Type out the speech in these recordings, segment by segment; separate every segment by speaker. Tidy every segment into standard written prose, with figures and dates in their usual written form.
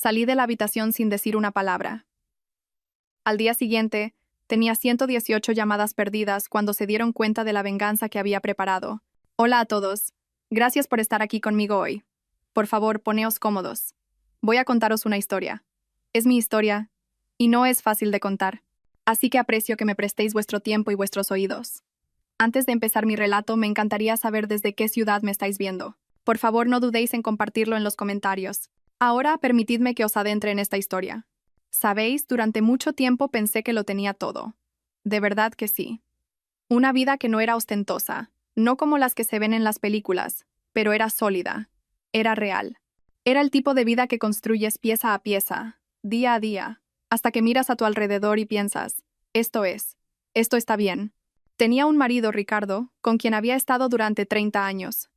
Speaker 1: Salí de la habitación sin decir una palabra. Al día siguiente, tenía 118 llamadas perdidas cuando se dieron cuenta de la venganza que había preparado. Hola a todos. Gracias por estar aquí conmigo hoy. Por favor, poneos cómodos. Voy a contaros una historia. Es mi historia, y no es fácil de contar. Así que aprecio que me prestéis vuestro tiempo y vuestros oídos. Antes de empezar mi relato, me encantaría saber desde qué ciudad me estáis viendo. Por favor, no dudéis en compartirlo en los comentarios. Ahora, permitidme que os adentre en esta historia. Sabéis, durante mucho tiempo pensé que lo tenía todo. De verdad que sí. Una vida que no era ostentosa, no como las que se ven en las películas, pero era sólida. Era real. Era el tipo de vida que construyes pieza a pieza, día a día, hasta que miras a tu alrededor y piensas, esto está bien. Tenía un marido, Ricardo, con quien había estado durante 30 años.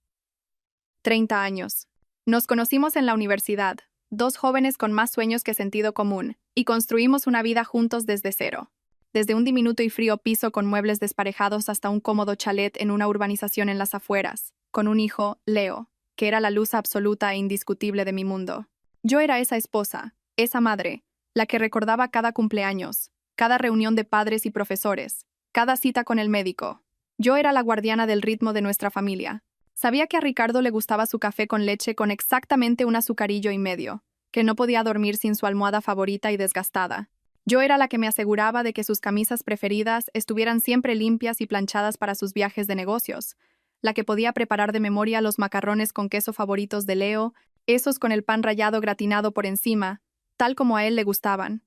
Speaker 1: 30 años. Nos conocimos en la universidad, dos jóvenes con más sueños que sentido común, y construimos una vida juntos desde cero. Desde un diminuto y frío piso con muebles desparejados hasta un cómodo chalet en una urbanización en las afueras, con un hijo, Leo, que era la luz absoluta e indiscutible de mi mundo. Yo era esa esposa, esa madre, la que recordaba cada cumpleaños, cada reunión de padres y profesores, cada cita con el médico. Yo era la guardiana del ritmo de nuestra familia. Sabía que a Ricardo le gustaba su café con leche con exactamente un azucarillo y medio, que no podía dormir sin su almohada favorita y desgastada. Yo era la que me aseguraba de que sus camisas preferidas estuvieran siempre limpias y planchadas para sus viajes de negocios, la que podía preparar de memoria los macarrones con queso favoritos de Leo, esos con el pan rallado gratinado por encima, tal como a él le gustaban.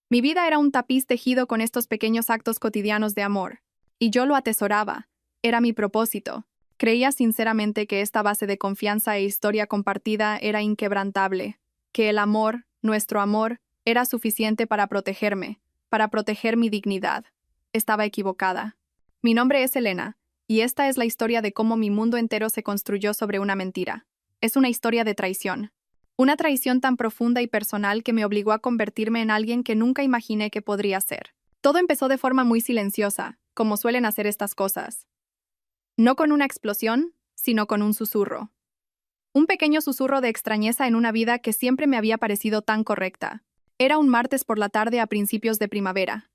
Speaker 1: Mi vida era un tapiz tejido con estos pequeños actos cotidianos de amor, y yo lo atesoraba. Era mi propósito. Creía sinceramente que esta base de confianza e historia compartida era inquebrantable, que el amor, nuestro amor, era suficiente para protegerme, para proteger mi dignidad. Estaba equivocada. Mi nombre es Elena, y esta es la historia de cómo mi mundo entero se construyó sobre una mentira. Es una historia de traición. Una traición tan profunda y personal que me obligó a convertirme en alguien que nunca imaginé que podría ser. Todo empezó de forma muy silenciosa, como suelen hacer estas cosas. No con una explosión, sino con un susurro. Un pequeño susurro de extrañeza en una vida que siempre me había parecido tan correcta. Era un martes por la tarde a principios de primavera.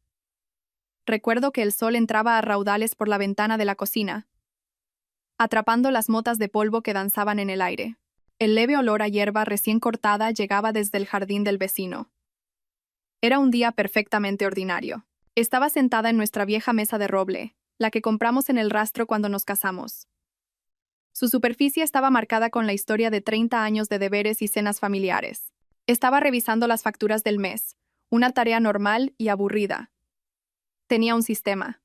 Speaker 1: Recuerdo que el sol entraba a raudales por la ventana de la cocina, atrapando las motas de polvo que danzaban en el aire. El leve olor a hierba recién cortada llegaba desde el jardín del vecino. Era un día perfectamente ordinario. Estaba sentada en nuestra vieja mesa de roble, la que compramos en el rastro cuando nos casamos. Su superficie estaba marcada con la historia de 30 años de deberes y cenas familiares. Estaba revisando las facturas del mes, una tarea normal y aburrida. Tenía un sistema.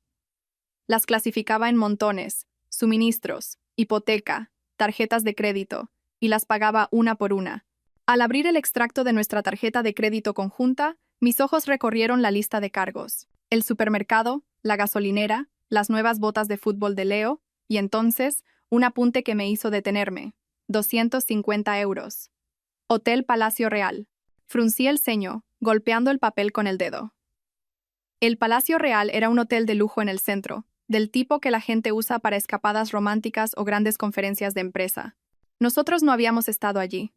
Speaker 1: Las clasificaba en montones, suministros, hipoteca, tarjetas de crédito, y las pagaba una por una. Al abrir el extracto de nuestra tarjeta de crédito conjunta, mis ojos recorrieron la lista de cargos. El supermercado, la gasolinera, las nuevas botas de fútbol de Leo, y entonces, un apunte que me hizo detenerme. 250 euros. Hotel Palacio Real. Fruncí el ceño, golpeando el papel con el dedo. El Palacio Real era un hotel de lujo en el centro, del tipo que la gente usa para escapadas románticas o grandes conferencias de empresa. Nosotros no habíamos estado allí.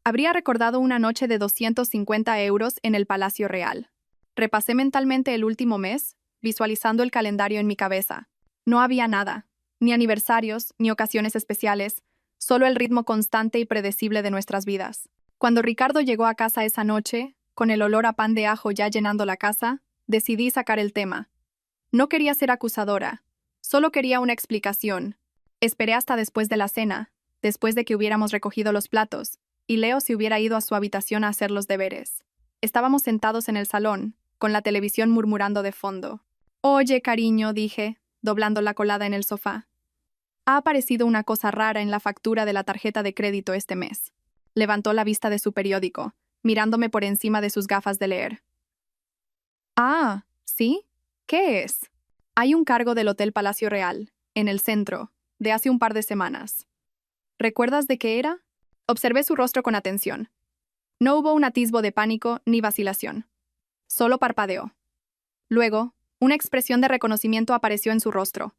Speaker 1: Habría recordado una noche de 250 euros en el Palacio Real. Repasé mentalmente el último mes, visualizando el calendario en mi cabeza. No había nada, ni aniversarios, ni ocasiones especiales, solo el ritmo constante y predecible de nuestras vidas. Cuando Ricardo llegó a casa esa noche, con el olor a pan de ajo ya llenando la casa, decidí sacar el tema. No quería ser acusadora, solo quería una explicación. Esperé hasta después de la cena, después de que hubiéramos recogido los platos, y Leo se hubiera ido a su habitación a hacer los deberes. Estábamos sentados en el salón, con la televisión murmurando de fondo. «Oye, cariño», dije, doblando la colada en el sofá. «Ha aparecido una cosa rara en la factura de la tarjeta de crédito este mes». Levantó la vista de su periódico, mirándome por encima de sus gafas de leer. «Ah, ¿sí? ¿Qué es?» «Hay un cargo del Hotel Palacio Real, en el centro, de hace un par de semanas». «¿Recuerdas de qué era?» Observé su rostro con atención. No hubo un atisbo de pánico ni vacilación. Solo parpadeó. Luego, una expresión de reconocimiento apareció en su rostro.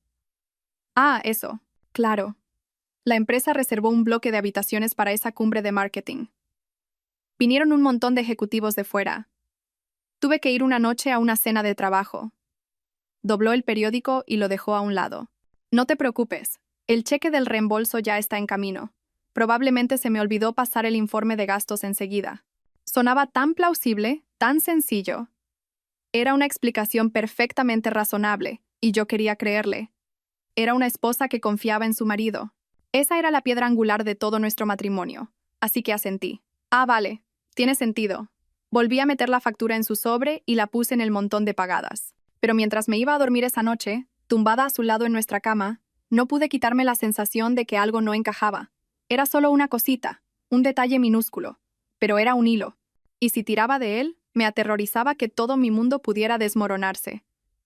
Speaker 1: «Ah, eso. Claro. La empresa reservó un bloque de habitaciones para esa cumbre de marketing». Vinieron un montón de ejecutivos de fuera. Tuve que ir una noche a una cena de trabajo. Dobló el periódico y lo dejó a un lado. No te preocupes, el cheque del reembolso ya está en camino. Probablemente se me olvidó pasar el informe de gastos enseguida. Sonaba tan plausible, tan sencillo. Era una explicación perfectamente razonable, y yo quería creerle. Era una esposa que confiaba en su marido. Esa era la piedra angular de todo nuestro matrimonio, así que asentí. Ah, vale, tiene sentido. Volví a meter la factura en su sobre y la puse en el montón de pagadas. Pero mientras me iba a dormir esa noche, tumbada a su lado en nuestra cama, no pude quitarme la sensación de que algo no encajaba. Era solo una cosita, un detalle minúsculo, pero era un hilo. Y si tiraba de él, me aterrorizaba que todo mi mundo pudiera desmoronarse.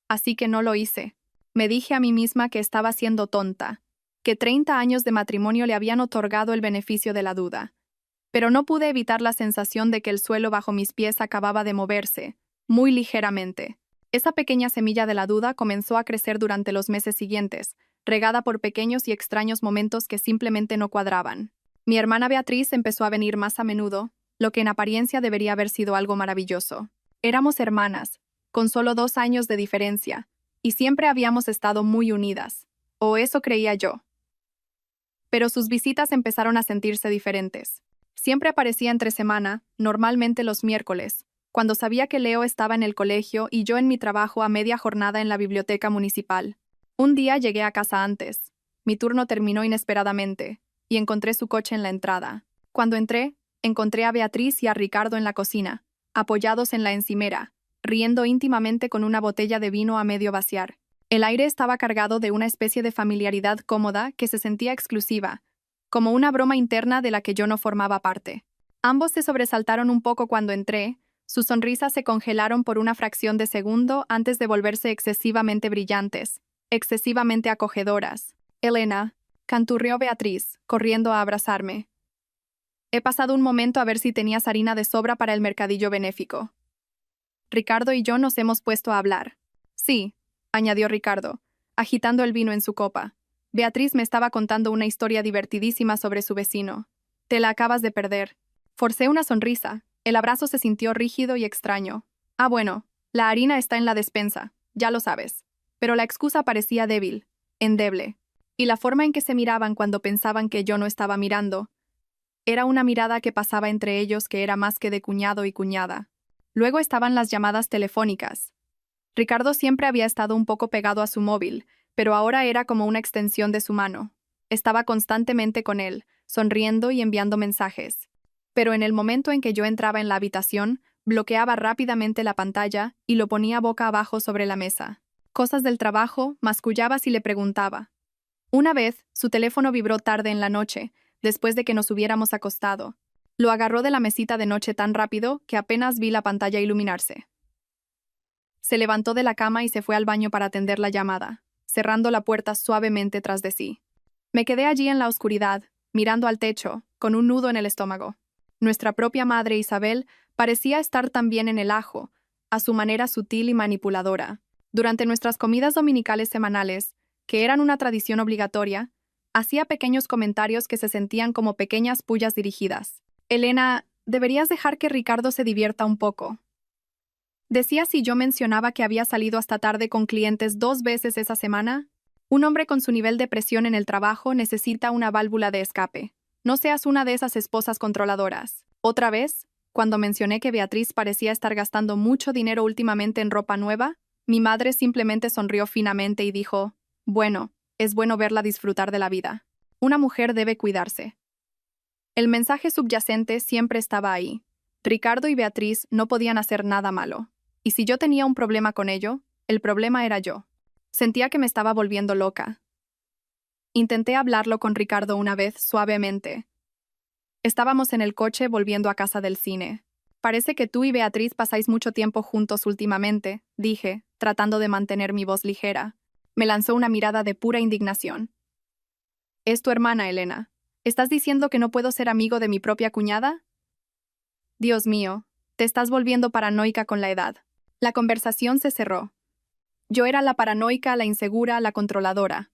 Speaker 1: Así que no lo hice. Me dije a mí misma que estaba siendo tonta, que 30 años de matrimonio le habían otorgado el beneficio de la duda. Pero no pude evitar la sensación de que el suelo bajo mis pies acababa de moverse, muy ligeramente. Esa pequeña semilla de la duda comenzó a crecer durante los meses siguientes, regada por pequeños y extraños momentos que simplemente no cuadraban. Mi hermana Beatriz empezó a venir más a menudo, lo que en apariencia debería haber sido algo maravilloso. Éramos hermanas, con solo 2 años de diferencia, y siempre habíamos estado muy unidas. O eso creía yo. Pero sus visitas empezaron a sentirse diferentes. Siempre aparecía entre semana, normalmente los miércoles, cuando sabía que Leo estaba en el colegio y yo en mi trabajo a media jornada en la biblioteca municipal. Un día llegué a casa antes. Mi turno terminó inesperadamente, y encontré su coche en la entrada. Cuando entré, encontré a Beatriz y a Ricardo en la cocina, apoyados en la encimera, riendo íntimamente con una botella de vino a medio vaciar. El aire estaba cargado de una especie de familiaridad cómoda que se sentía exclusiva, como una broma interna de la que yo no formaba parte. Ambos se sobresaltaron un poco cuando entré, sus sonrisas se congelaron por una fracción de segundo antes de volverse excesivamente brillantes, excesivamente acogedoras. Elena, canturreó Beatriz, corriendo a abrazarme. He pasado un momento a ver si tenías harina de sobra para el mercadillo benéfico. Ricardo y yo nos hemos puesto a hablar. Sí, añadió Ricardo, agitando el vino en su copa. Beatriz me estaba contando una historia divertidísima sobre su vecino. Te la acabas de perder. Forcé una sonrisa. El abrazo se sintió rígido y extraño. Ah, bueno, la harina está en la despensa, ya lo sabes. Pero la excusa parecía débil, endeble. Y la forma en que se miraban cuando pensaban que yo no estaba mirando. Era una mirada que pasaba entre ellos que era más que de cuñado y cuñada. Luego estaban las llamadas telefónicas. Ricardo siempre había estado un poco pegado a su móvil, pero ahora era como una extensión de su mano. Estaba constantemente con él, sonriendo y enviando mensajes. Pero en el momento en que yo entraba en la habitación, bloqueaba rápidamente la pantalla y lo ponía boca abajo sobre la mesa. Cosas del trabajo, mascullaba si le preguntaba. Una vez, su teléfono vibró tarde en la noche, después de que nos hubiéramos acostado. Lo agarró de la mesita de noche tan rápido que apenas vi la pantalla iluminarse. Se levantó de la cama y se fue al baño para atender la llamada, cerrando la puerta suavemente tras de sí. Me quedé allí en la oscuridad, mirando al techo, con un nudo en el estómago. Nuestra propia madre Isabel parecía estar también en el ajo, a su manera sutil y manipuladora. Durante nuestras comidas dominicales semanales, que eran una tradición obligatoria, hacía pequeños comentarios que se sentían como pequeñas pullas dirigidas. Elena, deberías dejar que Ricardo se divierta un poco. Decía si yo mencionaba que había salido hasta tarde con clientes 2 veces esa semana. Un hombre con su nivel de presión en el trabajo necesita una válvula de escape. No seas una de esas esposas controladoras. Otra vez, cuando mencioné que Beatriz parecía estar gastando mucho dinero últimamente en ropa nueva, mi madre simplemente sonrió finamente y dijo, bueno, es bueno verla disfrutar de la vida. Una mujer debe cuidarse. El mensaje subyacente siempre estaba ahí. Ricardo y Beatriz no podían hacer nada malo. Y si yo tenía un problema con ello, el problema era yo. Sentía que me estaba volviendo loca. Intenté hablarlo con Ricardo una vez suavemente. Estábamos en el coche volviendo a casa del cine. Parece que tú y Beatriz pasáis mucho tiempo juntos últimamente, dije, tratando de mantener mi voz ligera. Me lanzó una mirada de pura indignación. Es tu hermana, Elena. ¿Estás diciendo que no puedo ser amigo de mi propia cuñada? Dios mío, te estás volviendo paranoica con la edad. La conversación se cerró. Yo era la paranoica, la insegura, la controladora.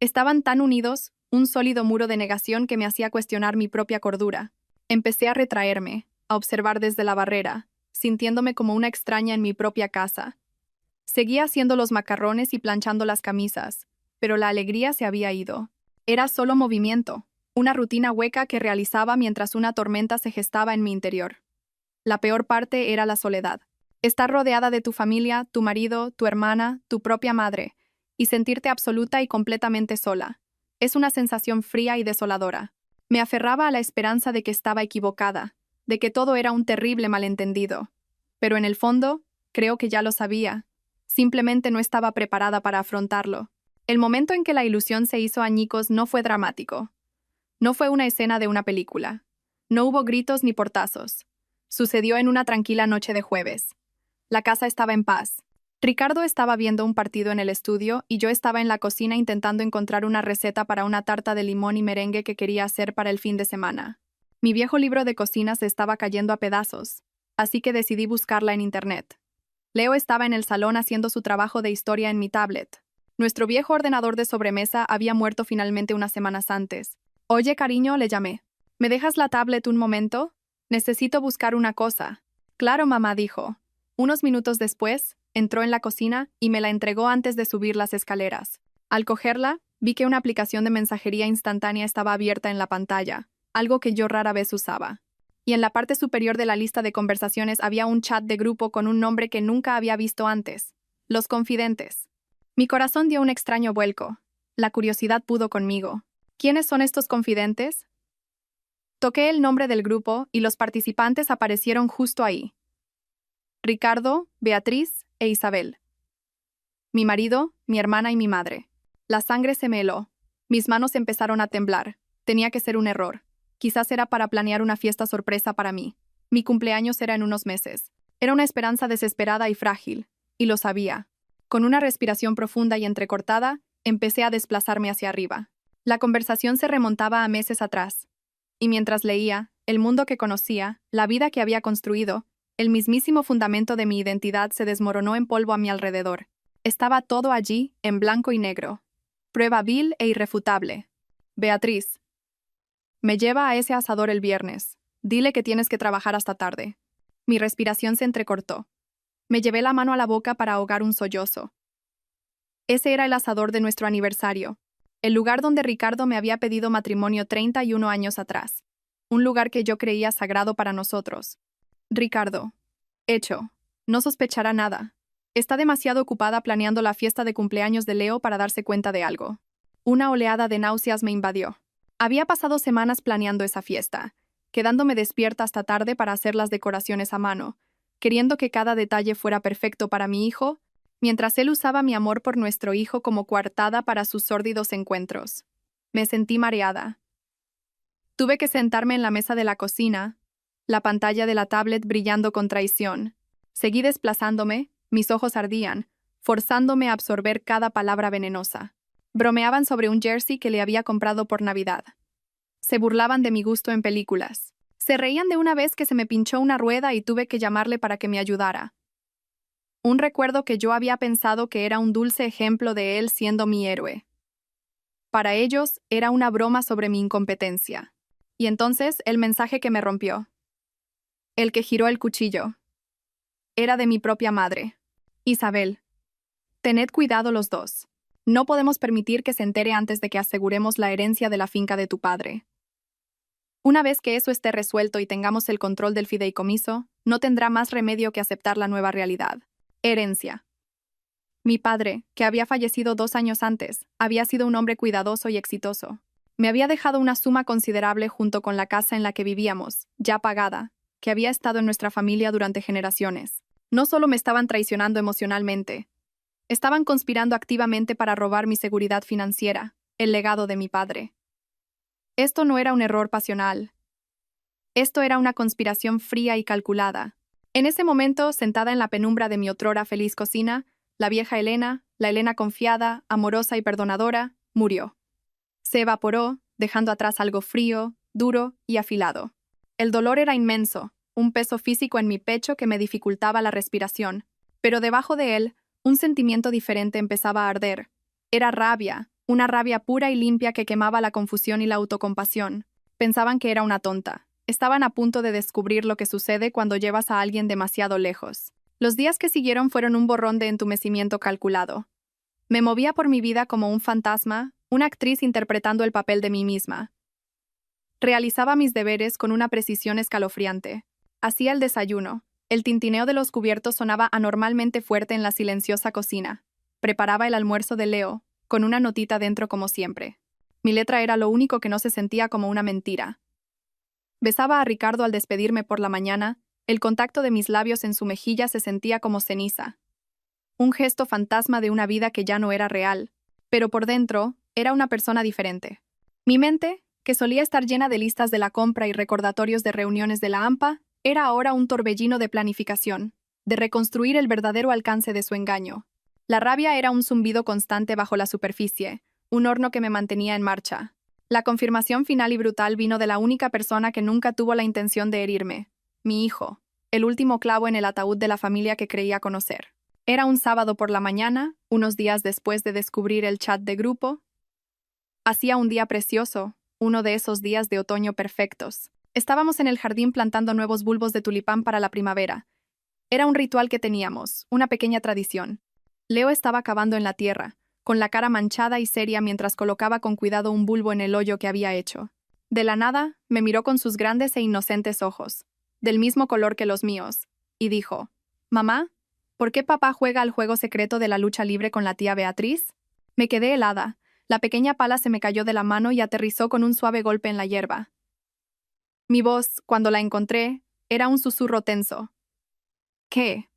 Speaker 1: Estaban tan unidos, un sólido muro de negación que me hacía cuestionar mi propia cordura. Empecé a retraerme. a observar desde la barrera, sintiéndome como una extraña en mi propia casa. Seguía haciendo los macarrones y planchando las camisas, pero la alegría se había ido. Era solo movimiento, una rutina hueca que realizaba mientras una tormenta se gestaba en mi interior. La peor parte era la soledad. Estar rodeada de tu familia, tu marido, tu hermana, tu propia madre, y sentirte absoluta y completamente sola. Es una sensación fría y desoladora. Me aferraba a la esperanza de que estaba equivocada, de que todo era un terrible malentendido. Pero en el fondo, creo que ya lo sabía. Simplemente no estaba preparada para afrontarlo. El momento en que la ilusión se hizo añicos no fue dramático. No fue una escena de una película. No hubo gritos ni portazos. Sucedió en una tranquila noche de jueves. La casa estaba en paz. Ricardo estaba viendo un partido en el estudio y yo estaba en la cocina intentando encontrar una receta para una tarta de limón y merengue que quería hacer para el fin de semana. Mi viejo libro de cocina se estaba cayendo a pedazos, así que decidí buscarla en internet. Leo estaba en el salón haciendo su trabajo de historia en mi tablet. Nuestro viejo ordenador de sobremesa había muerto finalmente unas semanas antes. Oye, cariño, le llamé. ¿Me dejas la tablet un momento? Necesito buscar una cosa. Claro, mamá, dijo. Unos minutos después, entró en la cocina y me la entregó antes de subir las escaleras. Al cogerla, vi que una aplicación de mensajería instantánea estaba abierta en la pantalla, algo que yo rara vez usaba. Y en la parte superior de la lista de conversaciones había un chat de grupo con un nombre que nunca había visto antes: Los Confidentes. Mi corazón dio un extraño vuelco. La curiosidad pudo conmigo. ¿Quiénes son estos confidentes? Toqué el nombre del grupo y los participantes aparecieron justo ahí. Ricardo, Beatriz e Isabel. Mi marido, mi hermana y mi madre. La sangre se me heló. Mis manos empezaron a temblar. Tenía que ser un error. Quizás era para planear una fiesta sorpresa para mí. Mi cumpleaños era en unos meses. Era una esperanza desesperada y frágil, y lo sabía. Con una respiración profunda y entrecortada, empecé a desplazarme hacia arriba. La conversación se remontaba a meses atrás. Y mientras leía, el mundo que conocía, la vida que había construido, el mismísimo fundamento de mi identidad se desmoronó en polvo a mi alrededor. Estaba todo allí, en blanco y negro. Prueba vil e irrefutable. Beatriz. Me lleva a ese asador el viernes. Dile que tienes que trabajar hasta tarde. Mi respiración se entrecortó. Me llevé la mano a la boca para ahogar un sollozo. Ese era el asador de nuestro aniversario, el lugar donde Ricardo me había pedido matrimonio 31 años atrás. Un lugar que yo creía sagrado para nosotros. Ricardo. Hecho. No sospechará nada. Está demasiado ocupada planeando la fiesta de cumpleaños de Leo para darse cuenta de algo. Una oleada de náuseas me invadió. Había pasado semanas planeando esa fiesta, quedándome despierta hasta tarde para hacer las decoraciones a mano, queriendo que cada detalle fuera perfecto para mi hijo, mientras él usaba mi amor por nuestro hijo como coartada para sus sórdidos encuentros. Me sentí mareada. Tuve que sentarme en la mesa de la cocina, la pantalla de la tablet brillando con traición. Seguí desplazándome, mis ojos ardían, forzándome a absorber cada palabra venenosa. Bromeaban sobre un jersey que le había comprado por Navidad. Se burlaban de mi gusto en películas. Se reían de una vez que se me pinchó una rueda y tuve que llamarle para que me ayudara. Un recuerdo que yo había pensado que era un dulce ejemplo de él siendo mi héroe. Para ellos, era una broma sobre mi incompetencia. Y entonces, el mensaje que me rompió. El que giró el cuchillo. Era de mi propia madre. Isabel. Tened cuidado los dos. No podemos permitir que se entere antes de que aseguremos la herencia de la finca de tu padre. Una vez que eso esté resuelto y tengamos el control del fideicomiso, no tendrá más remedio que aceptar la nueva realidad. Herencia. Mi padre, que había fallecido 2 años antes, había sido un hombre cuidadoso y exitoso. Me había dejado una suma considerable junto con la casa en la que vivíamos, ya pagada, que había estado en nuestra familia durante generaciones. No solo me estaban traicionando emocionalmente, estaban conspirando activamente para robar mi seguridad financiera, el legado de mi padre. Esto no era un error pasional. Esto era una conspiración fría y calculada. En ese momento, sentada en la penumbra de mi otrora feliz cocina, la vieja Elena, la Elena confiada, amorosa y perdonadora, murió. Se evaporó, dejando atrás algo frío, duro y afilado. El dolor era inmenso, un peso físico en mi pecho que me dificultaba la respiración, pero debajo de él, un sentimiento diferente empezaba a arder. Era rabia, una rabia pura y limpia que quemaba la confusión y la autocompasión. Pensaban que era una tonta, Estaban a punto de descubrir lo que sucede cuando llevas a alguien demasiado lejos. Los días que siguieron fueron un borrón de entumecimiento calculado. Me movía por mi vida como un fantasma, una actriz interpretando el papel de mí misma. Realizaba mis deberes con una precisión escalofriante. Hacía el desayuno. El tintineo de los cubiertos sonaba anormalmente fuerte en la silenciosa cocina. Preparaba el almuerzo de Leo, con una notita dentro como siempre. Mi letra era lo único que no se sentía como una mentira. Besaba a Ricardo al despedirme por la mañana, el contacto de mis labios en su mejilla se sentía como ceniza. Un gesto fantasma de una vida que ya no era real, pero por dentro era una persona diferente. Mi mente, que solía estar llena de listas de la compra y recordatorios de reuniones de la AMPA, era ahora un torbellino de planificación, de reconstruir el verdadero alcance de su engaño. La rabia era un zumbido constante bajo la superficie, un horno que me mantenía en marcha. La confirmación final y brutal vino de la única persona que nunca tuvo la intención de herirme, mi hijo, el último clavo en el ataúd de la familia que creía conocer. Era un sábado por la mañana, unos días después de descubrir el chat de grupo. Hacía un día precioso, uno de esos días de otoño perfectos. Estábamos en el jardín plantando nuevos bulbos de tulipán para la primavera. Era un ritual que teníamos, una pequeña tradición. Leo estaba cavando en la tierra, con la cara manchada y seria mientras colocaba con cuidado un bulbo en el hoyo que había hecho. De la nada, me miró con sus grandes e inocentes ojos, del mismo color que los míos, y dijo: «Mamá, ¿por qué papá juega al juego secreto de la lucha libre con la tía Beatriz?» Me quedé helada. La pequeña pala se me cayó de la mano y aterrizó con un suave golpe en la hierba. Mi voz, cuando la encontré, era un susurro tenso. «¿Qué?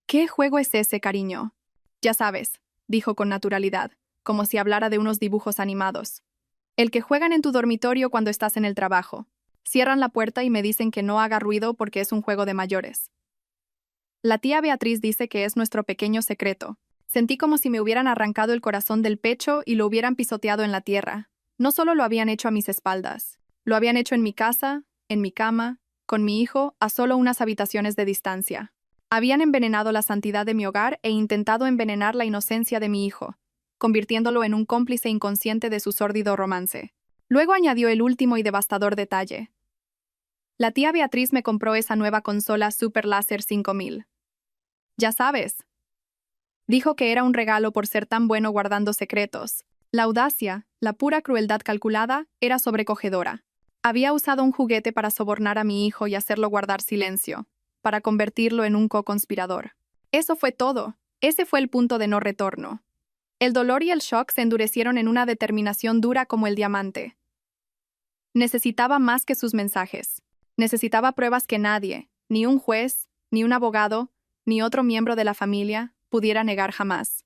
Speaker 1: ¿Qué juego es ese, cariño?» «Ya sabes», dijo con naturalidad, como si hablara de unos dibujos animados. «El que juegan en tu dormitorio cuando estás en el trabajo. Cierran la puerta y me dicen que no haga ruido porque es un juego de mayores. La tía Beatriz dice que es nuestro pequeño secreto». Sentí como si me hubieran arrancado el corazón del pecho y lo hubieran pisoteado en la tierra. No solo lo habían hecho a mis espaldas, lo habían hecho en mi casa, en mi cama, con mi hijo, a solo unas habitaciones de distancia. Habían envenenado la santidad de mi hogar e intentado envenenar la inocencia de mi hijo, convirtiéndolo en un cómplice inconsciente de su sórdido romance. Luego añadió el último y devastador detalle. La tía Beatriz me compró esa nueva consola Super Láser 5000. Ya sabes. Dijo que era un regalo por ser tan bueno guardando secretos. La audacia, la pura crueldad calculada, era sobrecogedora. Había usado un juguete para sobornar a mi hijo y hacerlo guardar silencio, para convertirlo en un co-conspirador. Eso fue todo. Ese fue el punto de no retorno. El dolor y el shock se endurecieron en una determinación dura como el diamante. Necesitaba más que sus mensajes. Necesitaba pruebas que nadie, ni un juez, ni un abogado, ni otro miembro de la familia, pudiera negar jamás.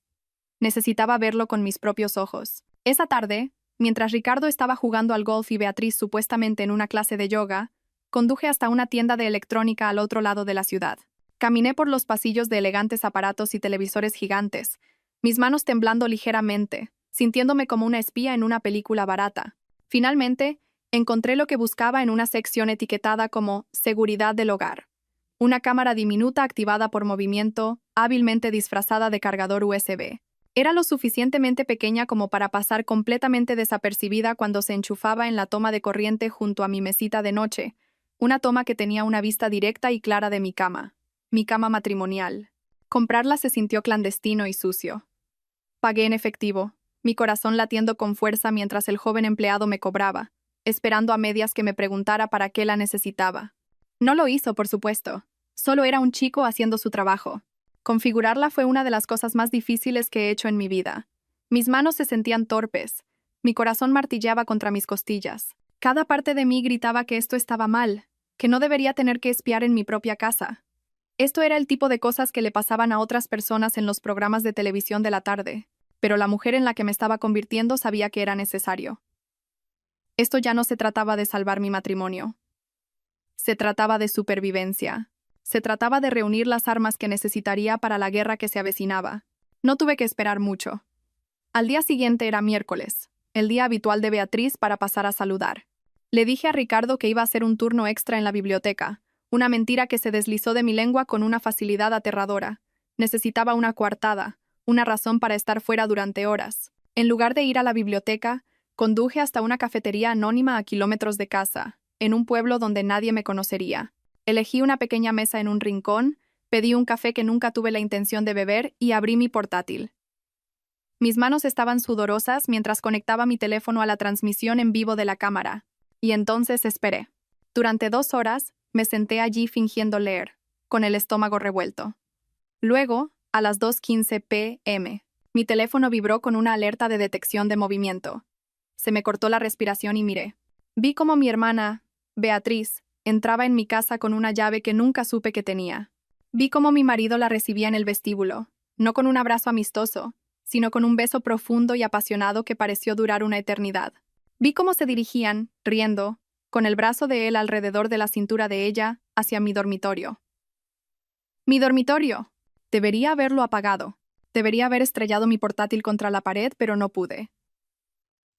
Speaker 1: Necesitaba verlo con mis propios ojos. Esa tarde, mientras Ricardo estaba jugando al golf y Beatriz supuestamente en una clase de yoga, conduje hasta una tienda de electrónica al otro lado de la ciudad. Caminé por los pasillos de elegantes aparatos y televisores gigantes, mis manos temblando ligeramente, sintiéndome como una espía en una película barata. Finalmente, encontré lo que buscaba en una sección etiquetada como «Seguridad del hogar». Una cámara diminuta activada por movimiento, hábilmente disfrazada de cargador USB. Era lo suficientemente pequeña como para pasar completamente desapercibida cuando se enchufaba en la toma de corriente junto a mi mesita de noche, una toma que tenía una vista directa y clara de mi cama matrimonial. Comprarla se sintió clandestino y sucio. Pagué en efectivo, mi corazón latiendo con fuerza mientras el joven empleado me cobraba, esperando a medias que me preguntara para qué la necesitaba. No lo hizo, por supuesto. Solo era un chico haciendo su trabajo. Configurarla fue una de las cosas más difíciles que he hecho en mi vida. Mis manos se sentían torpes. Mi corazón martilleaba contra mis costillas. Cada parte de mí gritaba que esto estaba mal, que no debería tener que espiar en mi propia casa. Esto era el tipo de cosas que le pasaban a otras personas en los programas de televisión de la tarde, pero la mujer en la que me estaba convirtiendo sabía que era necesario. Esto ya no se trataba de salvar mi matrimonio. Se trataba de supervivencia. Se trataba de reunir las armas que necesitaría para la guerra que se avecinaba. No tuve que esperar mucho. Al día siguiente era miércoles, el día habitual de Beatriz para pasar a saludar. Le dije a Ricardo que iba a hacer un turno extra en la biblioteca, una mentira que se deslizó de mi lengua con una facilidad aterradora. Necesitaba una coartada, una razón para estar fuera durante horas. En lugar de ir a la biblioteca, conduje hasta una cafetería anónima a kilómetros de casa. en un pueblo donde nadie me conocería. Elegí una pequeña mesa en un rincón, pedí un café que nunca tuve la intención de beber y abrí mi portátil. Mis manos estaban sudorosas mientras conectaba mi teléfono a la transmisión en vivo de la cámara. Y entonces esperé. Durante 2 horas, me senté allí fingiendo leer, con el estómago revuelto. Luego, a las 2:15 p.m., mi teléfono vibró con una alerta de detección de movimiento. Se me cortó la respiración y miré. Vi cómo mi hermana, Beatriz, entraba en mi casa con una llave que nunca supe que tenía. Vi cómo mi marido la recibía en el vestíbulo, no con un abrazo amistoso, sino con un beso profundo y apasionado que pareció durar una eternidad. Vi cómo se dirigían, riendo, con el brazo de él alrededor de la cintura de ella, hacia mi dormitorio. ¡Mi dormitorio! Debería haberlo apagado. Debería haber estrellado mi portátil contra la pared, pero no pude.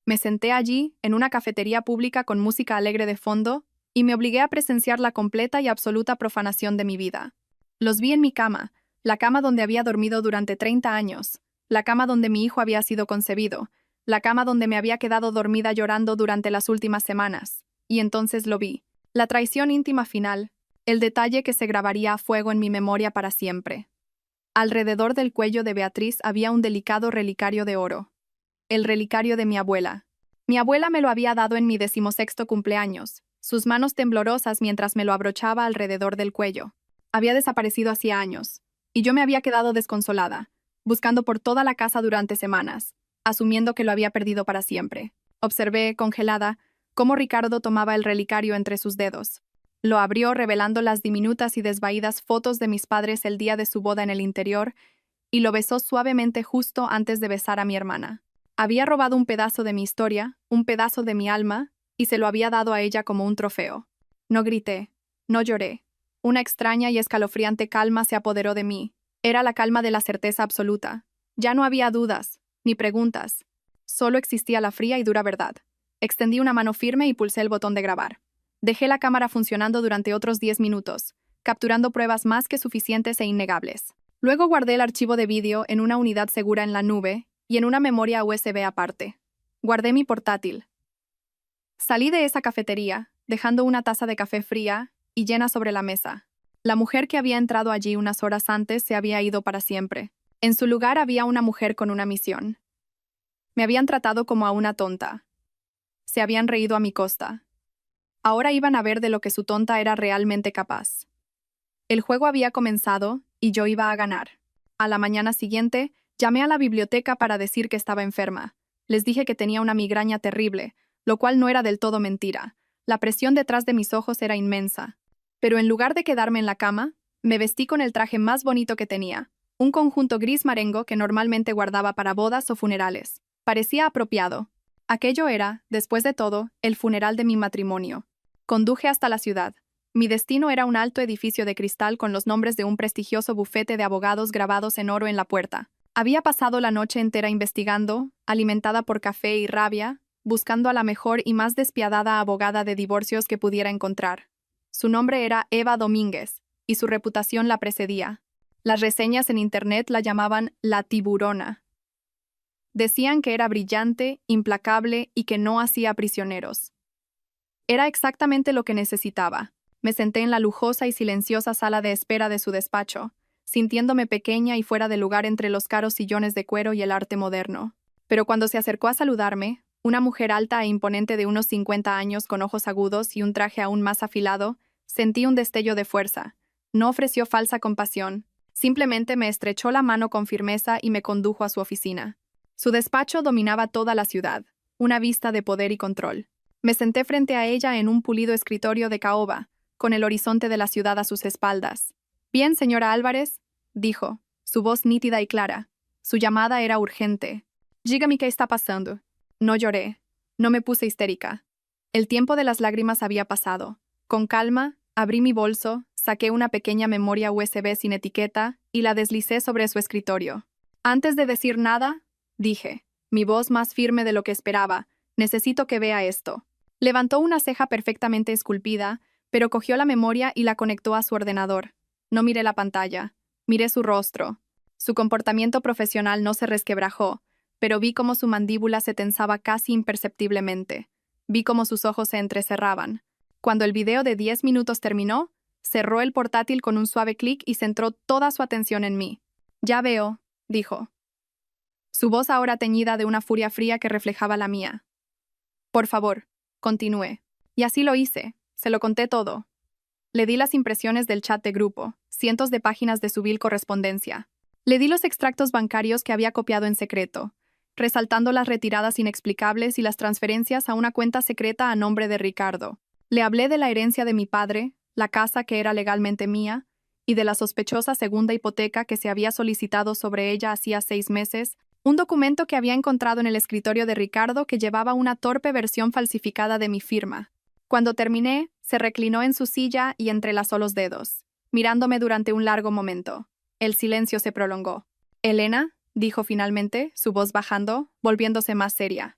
Speaker 1: Me senté allí, en una cafetería pública con música alegre de fondo, y me obligué a presenciar la completa y absoluta profanación de mi vida. Los vi en mi cama, la cama donde había dormido durante 30 años, la cama donde mi hijo había sido concebido, la cama donde me había quedado dormida llorando durante las últimas semanas. Y entonces lo vi. La traición íntima final, el detalle que se grabaría a fuego en mi memoria para siempre. Alrededor del cuello de Beatriz había un delicado relicario de oro. El relicario de mi abuela. Mi abuela me lo había dado en mi 16º cumpleaños, sus manos temblorosas mientras me lo abrochaba alrededor del cuello. Había desaparecido hacía años, y yo me había quedado desconsolada, buscando por toda la casa durante semanas, asumiendo que lo había perdido para siempre. Observé, congelada, cómo Ricardo tomaba el relicario entre sus dedos. Lo abrió revelando las diminutas y desvaídas fotos de mis padres el día de su boda en el interior, y lo besó suavemente justo antes de besar a mi hermana. Había robado un pedazo de mi historia, un pedazo de mi alma, y se lo había dado a ella como un trofeo. No grité, no lloré. Una extraña y escalofriante calma se apoderó de mí. Era la calma de la certeza absoluta. Ya no había dudas, ni preguntas. Solo existía la fría y dura verdad. Extendí una mano firme y pulsé el botón de grabar. Dejé la cámara funcionando durante otros 10 minutos, capturando pruebas más que suficientes e innegables. Luego guardé el archivo de vídeo en una unidad segura en la nube y en una memoria USB aparte. Guardé mi portátil. Salí de esa cafetería, dejando una taza de café fría y llena sobre la mesa. La mujer que había entrado allí unas horas antes se había ido para siempre. En su lugar había una mujer con una misión. Me habían tratado como a una tonta. Se habían reído a mi costa. Ahora iban a ver de lo que su tonta era realmente capaz. El juego había comenzado y yo iba a ganar. A la mañana siguiente, llamé a la biblioteca para decir que estaba enferma. Les dije que tenía una migraña terrible, lo cual no era del todo mentira. La presión detrás de mis ojos era inmensa. Pero en lugar de quedarme en la cama, me vestí con el traje más bonito que tenía, un conjunto gris marengo que normalmente guardaba para bodas o funerales. Parecía apropiado. Aquello era, después de todo, el funeral de mi matrimonio. Conduje hasta la ciudad. Mi destino era un alto edificio de cristal con los nombres de un prestigioso bufete de abogados grabados en oro en la puerta. Había pasado la noche entera investigando, alimentada por café y rabia, buscando a la mejor y más despiadada abogada de divorcios que pudiera encontrar. Su nombre era Eva Domínguez, y su reputación la precedía. Las reseñas en internet la llamaban la tiburona. Decían que era brillante, implacable y que no hacía prisioneros. Era exactamente lo que necesitaba. Me senté en la lujosa y silenciosa sala de espera de su despacho, sintiéndome pequeña y fuera de lugar entre los caros sillones de cuero y el arte moderno. Pero cuando se acercó a saludarme, una mujer alta e imponente de unos 50 años con ojos agudos y un traje aún más afilado, sentí un destello de fuerza. No ofreció falsa compasión, simplemente me estrechó la mano con firmeza y me condujo a su oficina. Su despacho dominaba toda la ciudad, una vista de poder y control. Me senté frente a ella en un pulido escritorio de caoba, con el horizonte de la ciudad a sus espaldas. «Bien, señora Álvarez», dijo, su voz nítida y clara. Su llamada era urgente. «Dígame qué está pasando». No lloré. No me puse histérica. El tiempo de las lágrimas había pasado. Con calma, abrí mi bolso, saqué una pequeña memoria USB sin etiqueta y la deslicé sobre su escritorio. Antes de decir nada, dije, mi voz más firme de lo que esperaba, «Necesito que vea esto». Levantó una ceja perfectamente esculpida, pero cogió la memoria y la conectó a su ordenador. No miré la pantalla. Miré su rostro. Su comportamiento profesional no se resquebrajó, pero vi cómo su mandíbula se tensaba casi imperceptiblemente. Vi cómo sus ojos se entrecerraban. Cuando el video de 10 minutos terminó, cerró el portátil con un suave clic y centró toda su atención en mí. «Ya veo», dijo. Su voz ahora teñida de una furia fría que reflejaba la mía. «Por favor», continué. Y así lo hice. Se lo conté todo. Le di las impresiones del chat de grupo, cientos de páginas de su vil correspondencia. Le di los extractos bancarios que había copiado en secreto, resaltando las retiradas inexplicables y las transferencias a una cuenta secreta a nombre de Ricardo. Le hablé de la herencia de mi padre, la casa que era legalmente mía, y de la sospechosa segunda hipoteca que se había solicitado sobre ella hacía 6 meses, un documento que había encontrado en el escritorio de Ricardo que llevaba una torpe versión falsificada de mi firma. Cuando terminé, se reclinó en su silla y entrelazó los dedos, mirándome durante un largo momento. El silencio se prolongó. «Elena», dijo finalmente, su voz bajando, volviéndose más seria.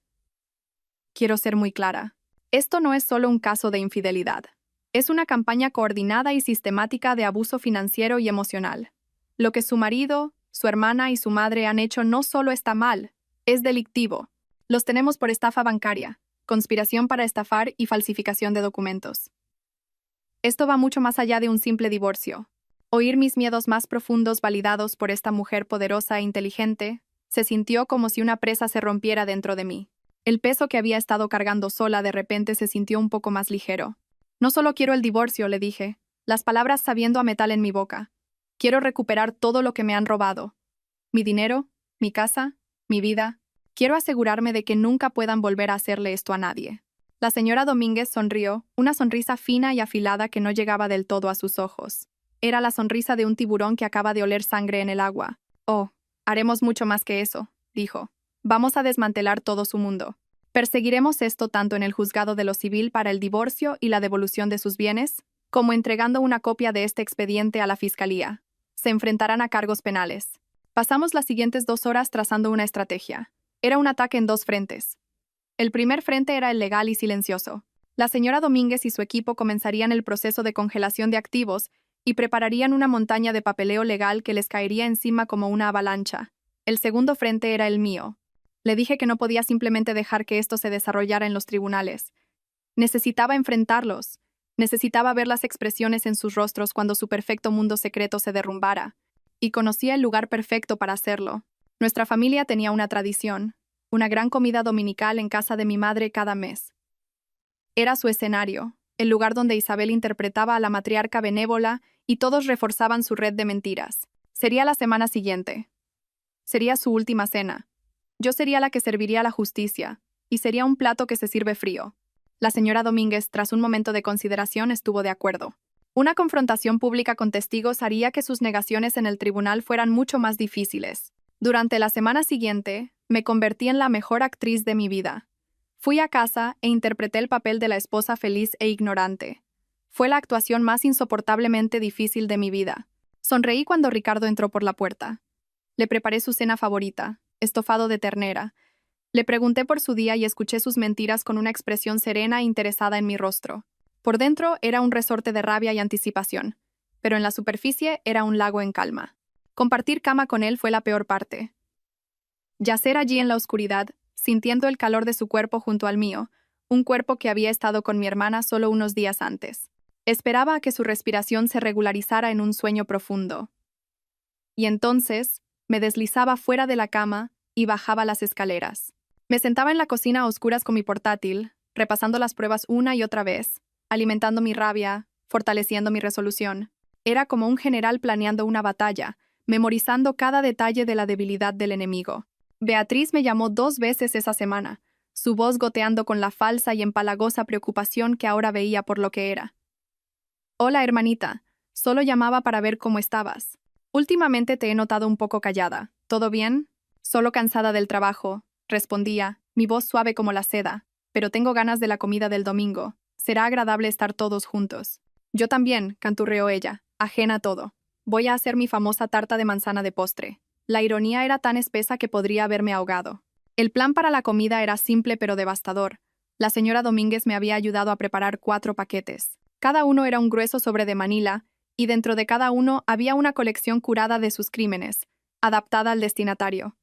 Speaker 1: «Quiero ser muy clara. Esto no es solo un caso de infidelidad. Es una campaña coordinada y sistemática de abuso financiero y emocional. Lo que su marido, su hermana y su madre han hecho no solo está mal, es delictivo. Los tenemos por estafa bancaria, conspiración para estafar y falsificación de documentos. Esto va mucho más allá de un simple divorcio. Oír mis miedos más profundos validados por esta mujer poderosa e inteligente, se sintió como si una presa se rompiera dentro de mí. El peso que había estado cargando sola de repente se sintió un poco más ligero. «No solo quiero el divorcio», le dije, las palabras sabiendo a metal en mi boca. «Quiero recuperar todo lo que me han robado. Mi dinero, mi casa, mi vida. Quiero asegurarme de que nunca puedan volver a hacerle esto a nadie». La señora Domínguez sonrió, una sonrisa fina y afilada que no llegaba del todo a sus ojos. Era la sonrisa de un tiburón que acaba de oler sangre en el agua. «Oh, haremos mucho más que eso», dijo. «Vamos a desmantelar todo su mundo. Perseguiremos esto tanto en el juzgado de lo civil para el divorcio y la devolución de sus bienes, como entregando una copia de este expediente a la fiscalía. Se enfrentarán a cargos penales». Pasamos las siguientes 2 horas trazando una estrategia. Era un ataque en 2 frentes. El primer frente era el legal y silencioso. La señora Domínguez y su equipo comenzarían el proceso de congelación de activos y prepararían una montaña de papeleo legal que les caería encima como una avalancha. El segundo frente era el mío. Le dije que no podía simplemente dejar que esto se desarrollara en los tribunales. Necesitaba enfrentarlos. Necesitaba ver las expresiones en sus rostros cuando su perfecto mundo secreto se derrumbara. Y conocía el lugar perfecto para hacerlo. Nuestra familia tenía una tradición, una gran comida dominical en casa de mi madre cada mes. Era su escenario, el lugar donde Isabel interpretaba a la matriarca benévola y todos reforzaban su red de mentiras. Sería la semana siguiente. Sería su última cena. Yo sería la que serviría la justicia, y sería un plato que se sirve frío. La señora Domínguez, tras un momento de consideración, estuvo de acuerdo. Una confrontación pública con testigos haría que sus negaciones en el tribunal fueran mucho más difíciles. Durante la semana siguiente, me convertí en la mejor actriz de mi vida. Fui a casa e interpreté el papel de la esposa feliz e ignorante. Fue la actuación más insoportablemente difícil de mi vida. Sonreí cuando Ricardo entró por la puerta. Le preparé su cena favorita, estofado de ternera. Le pregunté por su día y escuché sus mentiras con una expresión serena e interesada en mi rostro. Por dentro era un resorte de rabia y anticipación, pero en la superficie era un lago en calma. Compartir cama con él fue la peor parte. Yacer allí en la oscuridad, sintiendo el calor de su cuerpo junto al mío, un cuerpo que había estado con mi hermana solo unos días antes. Esperaba a que su respiración se regularizara en un sueño profundo. Y entonces, me deslizaba fuera de la cama y bajaba las escaleras. Me sentaba en la cocina a oscuras con mi portátil, repasando las pruebas una y otra vez, alimentando mi rabia, fortaleciendo mi resolución. Era como un general planeando una batalla, memorizando cada detalle de la debilidad del enemigo. Beatriz me llamó 2 veces esa semana, su voz goteando con la falsa y empalagosa preocupación que ahora veía por lo que era. «Hola, hermanita. Solo llamaba para ver cómo estabas. Últimamente te he notado un poco callada. ¿Todo bien?» «Solo cansada del trabajo», respondía, mi voz suave como la seda. «Pero tengo ganas de la comida del domingo. Será agradable estar todos juntos». «Yo también», canturreó ella, ajena a todo. «Voy a hacer mi famosa tarta de manzana de postre». La ironía era tan espesa que podría haberme ahogado. El plan para la comida era simple pero devastador. La señora Domínguez me había ayudado a preparar 4 paquetes. Cada uno era un grueso sobre de Manila, y dentro de cada uno había una colección curada de sus crímenes, adaptada al destinatario.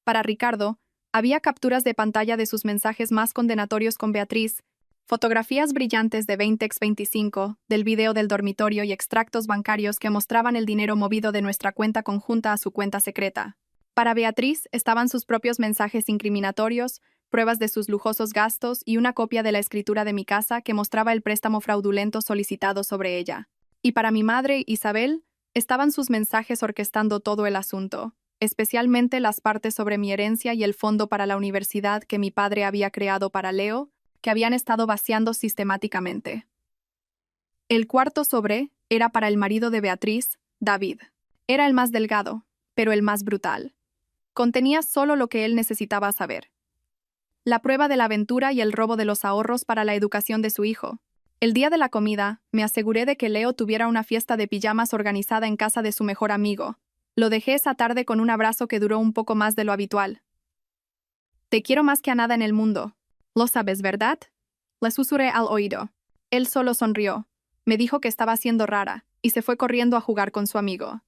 Speaker 1: Para Ricardo, había capturas de pantalla de sus mensajes más condenatorios con Beatriz, Fotografías brillantes de 20x25 del video del dormitorio y extractos bancarios que mostraban el dinero movido de nuestra cuenta conjunta a su cuenta secreta. Para Beatriz estaban sus propios mensajes incriminatorios, pruebas de sus lujosos gastos y una copia de la escritura de mi casa que mostraba el préstamo fraudulento solicitado sobre ella. Y para mi madre, Isabel, estaban sus mensajes orquestando todo el asunto, especialmente las partes sobre mi herencia y el fondo para la universidad que mi padre había creado para Leo, que habían estado vaciando sistemáticamente. El cuarto sobre era para el marido de Beatriz, David. Era el más delgado, pero el más brutal. Contenía solo lo que él necesitaba saber. La prueba de la aventura y el robo de los ahorros para la educación de su hijo. El día de la comida, me aseguré de que Leo tuviera una fiesta de pijamas organizada en casa de su mejor amigo. Lo dejé esa tarde con un abrazo que duró un poco más de lo habitual. Te quiero más que a nada en el mundo. Lo sabes, ¿verdad? Le susurré al oído. Él solo sonrió. Me dijo que estaba siendo rara, y se fue corriendo a jugar con su amigo.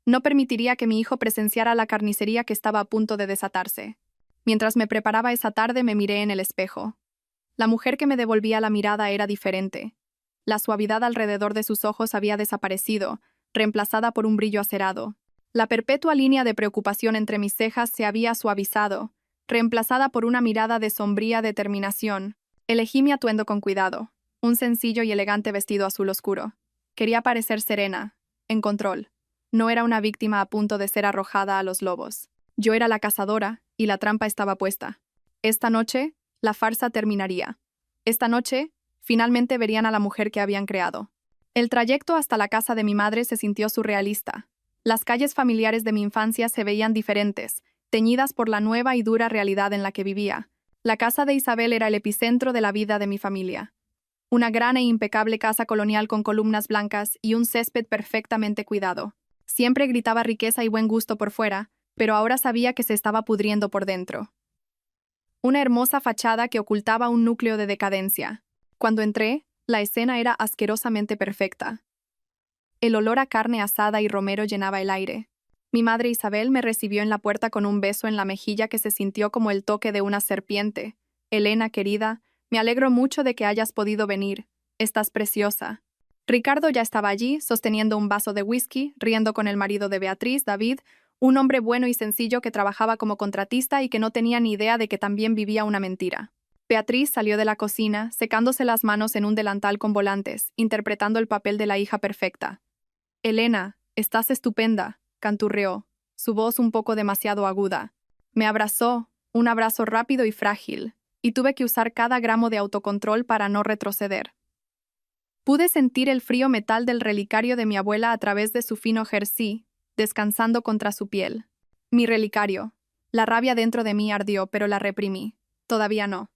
Speaker 1: No permitiría que mi hijo presenciara la carnicería que estaba a punto de desatarse. Mientras me preparaba esa tarde me miré en el espejo. La mujer que me devolvía la mirada era diferente. La suavidad alrededor de sus ojos había desaparecido, reemplazada por un brillo acerado. La perpetua línea de preocupación entre mis cejas se había suavizado, reemplazada por una mirada de sombría determinación. Elegí mi atuendo con cuidado, un sencillo y elegante vestido azul oscuro. Quería parecer serena, en control. No era una víctima a punto de ser arrojada a los lobos. Yo era la cazadora, y la trampa estaba puesta. Esta noche, la farsa terminaría. Esta noche, finalmente verían a la mujer que habían creado. El trayecto hasta la casa de mi madre se sintió surrealista. Las calles familiares de mi infancia se veían diferentes, teñidas por la nueva y dura realidad en la que vivía. La casa de Isabel era el epicentro de la vida de mi familia. Una gran e impecable casa colonial con columnas blancas y un césped perfectamente cuidado. Siempre gritaba riqueza y buen gusto por fuera, pero ahora sabía que se estaba pudriendo por dentro. Una hermosa fachada que ocultaba un núcleo de decadencia. Cuando entré, la escena era asquerosamente perfecta. El olor a carne asada y romero llenaba el aire. Mi madre Isabel me recibió en la puerta con un beso en la mejilla que se sintió como el toque de una serpiente. Elena, querida, me alegro mucho de que hayas podido venir. Estás preciosa. Ricardo ya estaba allí, sosteniendo un vaso de whisky, riendo con el marido de Beatriz, David, un hombre bueno y sencillo que trabajaba como contratista y que no tenía ni idea de que también vivía una mentira. Beatriz salió de la cocina, secándose las manos en un delantal con volantes, interpretando el papel de la hija perfecta. Elena, estás estupenda, canturreó, su voz un poco demasiado aguda. Me abrazó, un abrazo rápido y frágil, y tuve que usar cada gramo de autocontrol para no retroceder. Pude sentir el frío metal del relicario de mi abuela a través de su fino jersey, descansando contra su piel. Mi relicario. La rabia dentro de mí ardió, pero la reprimí. Todavía no.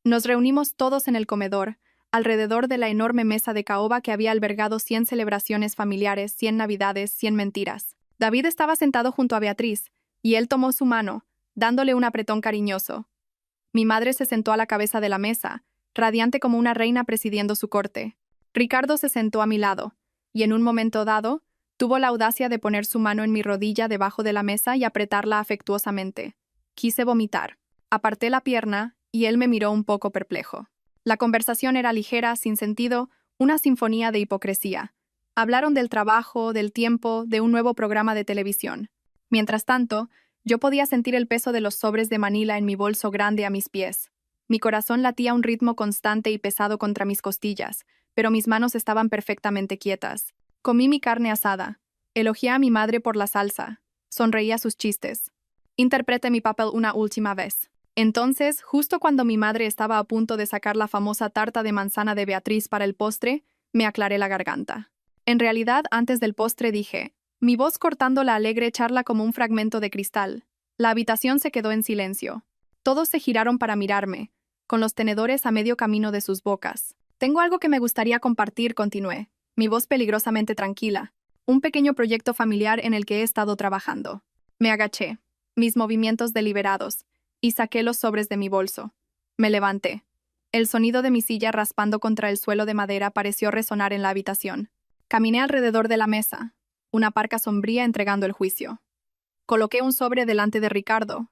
Speaker 1: Nos reunimos todos en el comedor, alrededor de la enorme mesa de caoba que había albergado 100 celebraciones familiares, 100 navidades, 100 mentiras. David estaba sentado junto a Beatriz, y él tomó su mano, dándole un apretón cariñoso. Mi madre se sentó a la cabeza de la mesa, radiante como una reina presidiendo su corte. Ricardo se sentó a mi lado, y en un momento dado, tuvo la audacia de poner su mano en mi rodilla debajo de la mesa y apretarla afectuosamente. Quise vomitar. Aparté la pierna, y él me miró un poco perplejo. La conversación era ligera, sin sentido, una sinfonía de hipocresía. Hablaron del trabajo, del tiempo, de un nuevo programa de televisión. Mientras tanto, yo podía sentir el peso de los sobres de Manila en mi bolso grande a mis pies. Mi corazón latía a un ritmo constante y pesado contra mis costillas, pero mis manos estaban perfectamente quietas. Comí mi carne asada. Elogié a mi madre por la salsa. Sonreí a sus chistes. Interpreté mi papel una última vez. Entonces, justo cuando mi madre estaba a punto de sacar la famosa tarta de manzana de Beatriz para el postre, me aclaré la garganta. En realidad, antes del postre dije, mi voz cortando la alegre charla como un fragmento de cristal. La habitación se quedó en silencio. Todos se giraron para mirarme, con los tenedores a medio camino de sus bocas. Tengo algo que me gustaría compartir, continué, mi voz peligrosamente tranquila. Un pequeño proyecto familiar en el que he estado trabajando. Me agaché, mis movimientos deliberados, y saqué los sobres de mi bolso. Me levanté. El sonido de mi silla raspando contra el suelo de madera pareció resonar en la habitación. Caminé alrededor de la mesa, una parca sombría entregando el juicio. Coloqué un sobre delante de Ricardo,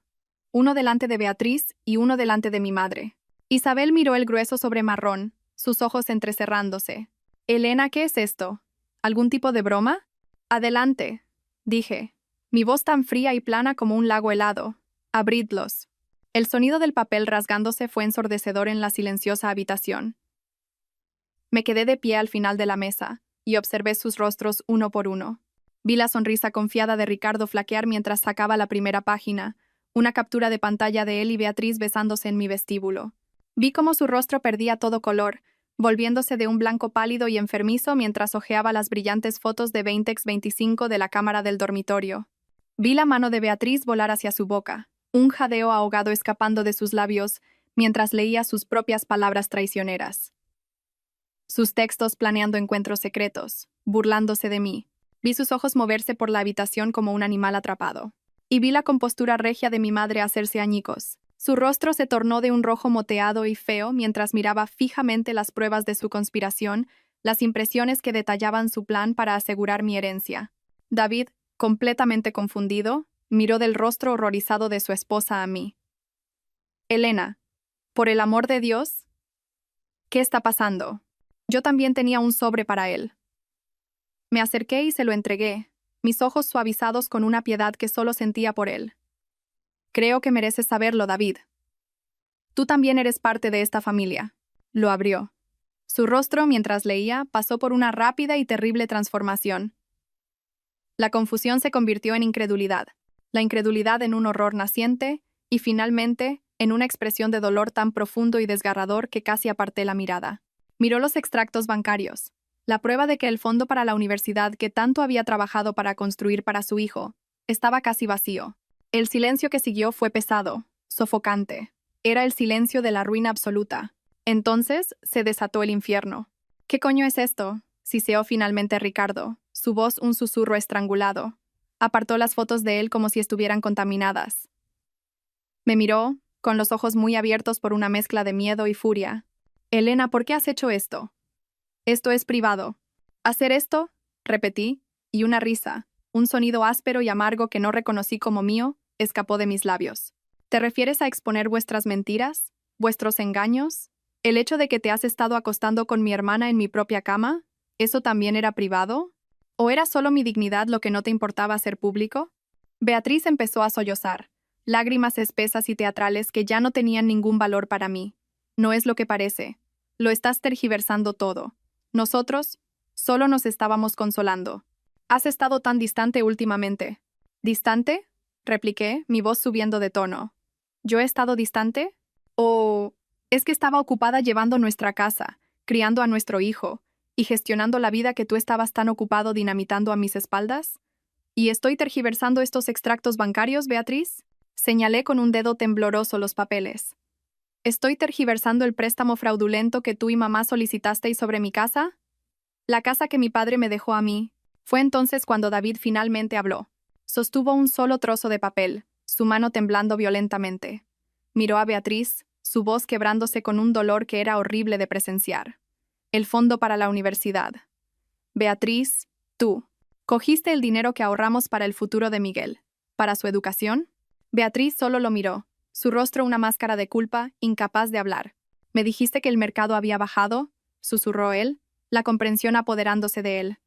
Speaker 1: uno delante de Beatriz y uno delante de mi madre. Isabel miró el grueso sobre marrón, sus ojos entrecerrándose. Elena, ¿qué es esto? ¿Algún tipo de broma? Adelante, dije. Mi voz tan fría y plana como un lago helado. Abridlos. El sonido del papel rasgándose fue ensordecedor en la silenciosa habitación. Me quedé de pie al final de la mesa, y observé sus rostros uno por uno. Vi la sonrisa confiada de Ricardo flaquear mientras sacaba la primera página, una captura de pantalla de él y Beatriz besándose en mi vestíbulo. Vi cómo su rostro perdía todo color, volviéndose de un blanco pálido y enfermizo mientras hojeaba las brillantes fotos de 20x25 de la cámara del dormitorio. Vi la mano de Beatriz volar hacia su boca, un jadeo ahogado escapando de sus labios mientras leía sus propias palabras traicioneras. Sus textos planeando encuentros secretos, burlándose de mí. Vi sus ojos moverse por la habitación como un animal atrapado. Y vi la compostura regia de mi madre hacerse añicos. Su rostro se tornó de un rojo moteado y feo mientras miraba fijamente las pruebas de su conspiración, las impresiones que detallaban su plan para asegurar mi herencia. David, completamente confundido, miró del rostro horrorizado de su esposa a mí. Elena, por el amor de Dios, ¿qué está pasando? Yo también tenía un sobre para él. Me acerqué y se lo entregué, mis ojos suavizados con una piedad que solo sentía por él. Creo que mereces saberlo, David. Tú también eres parte de esta familia. Lo abrió. Su rostro, mientras leía, pasó por una rápida y terrible transformación. La confusión se convirtió en incredulidad, la incredulidad en un horror naciente, y finalmente, en una expresión de dolor tan profundo y desgarrador que casi aparté la mirada. Miró los extractos bancarios, la prueba de que el fondo para la universidad que tanto había trabajado para construir para su hijo estaba casi vacío. El silencio que siguió fue pesado, sofocante. Era el silencio de la ruina absoluta. Entonces se desató el infierno. ¿Qué coño es esto?, siseó finalmente Ricardo, su voz un susurro estrangulado. Apartó las fotos de él como si estuvieran contaminadas. Me miró, con los ojos muy abiertos por una mezcla de miedo y furia. Elena, ¿por qué has hecho esto? Esto es privado. ¿Hacer esto? Repetí, y una risa, un sonido áspero y amargo que no reconocí como mío, escapó de mis labios. ¿Te refieres a exponer vuestras mentiras? ¿Vuestros engaños? ¿El hecho de que te has estado acostando con mi hermana en mi propia cama? ¿Eso también era privado? ¿O era solo mi dignidad lo que no te importaba hacer público? Beatriz empezó a sollozar, lágrimas espesas y teatrales que ya no tenían ningún valor para mí. No es lo que parece. Lo estás tergiversando todo. Nosotros solo nos estábamos consolando. Has estado tan distante últimamente. ¿Distante?, repliqué, mi voz subiendo de tono. ¿Yo he estado distante? ¿O es que estaba ocupada llevando nuestra casa, criando a nuestro hijo, y gestionando la vida que tú estabas tan ocupado dinamitando a mis espaldas? ¿Y estoy tergiversando estos extractos bancarios, Beatriz? Señalé con un dedo tembloroso los papeles. ¿Estoy tergiversando el préstamo fraudulento que tú y mamá solicitasteis sobre mi casa? La casa que mi padre me dejó a mí. Fue entonces cuando David finalmente habló. Sostuvo un solo trozo de papel, su mano temblando violentamente. Miró a Beatriz, su voz quebrándose con un dolor que era horrible de presenciar. El fondo para la universidad. Beatriz, tú. ¿Cogiste el dinero que ahorramos para el futuro de Miguel? ¿Para su educación? Beatriz solo lo miró. Su rostro una máscara de culpa, incapaz de hablar. ¿Me dijiste que el mercado había bajado?, susurró él, la comprensión apoderándose de él.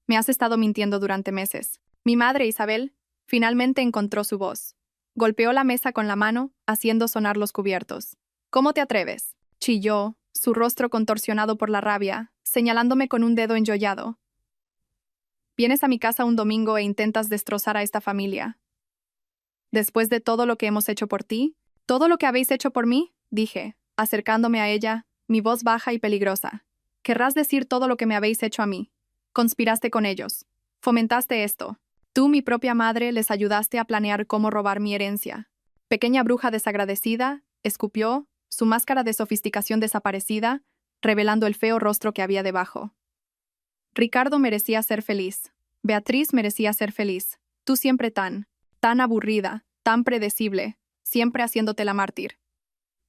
Speaker 1: Me has estado mintiendo durante meses. Mi madre, Isabel, finalmente encontró su voz. Golpeó la mesa con la mano, haciendo sonar los cubiertos. ¿Cómo te atreves?, chilló, su rostro contorsionado por la rabia, señalándome con un dedo enjollado. Vienes a mi casa un domingo e intentas destrozar a esta familia. Después de todo lo que hemos hecho por ti, todo lo que habéis hecho por mí, dije, acercándome a ella, mi voz baja y peligrosa. Querrás decir todo lo que me habéis hecho a mí. Conspiraste con ellos. Fomentaste esto. Tú, mi propia madre, les ayudaste a planear cómo robar mi herencia. Pequeña bruja desagradecida, escupió, su máscara de sofisticación desaparecida, revelando el feo rostro que había debajo. Ricardo merecía ser feliz. Beatriz merecía ser feliz. Tú siempre tan aburrida, tan predecible, siempre haciéndote la mártir.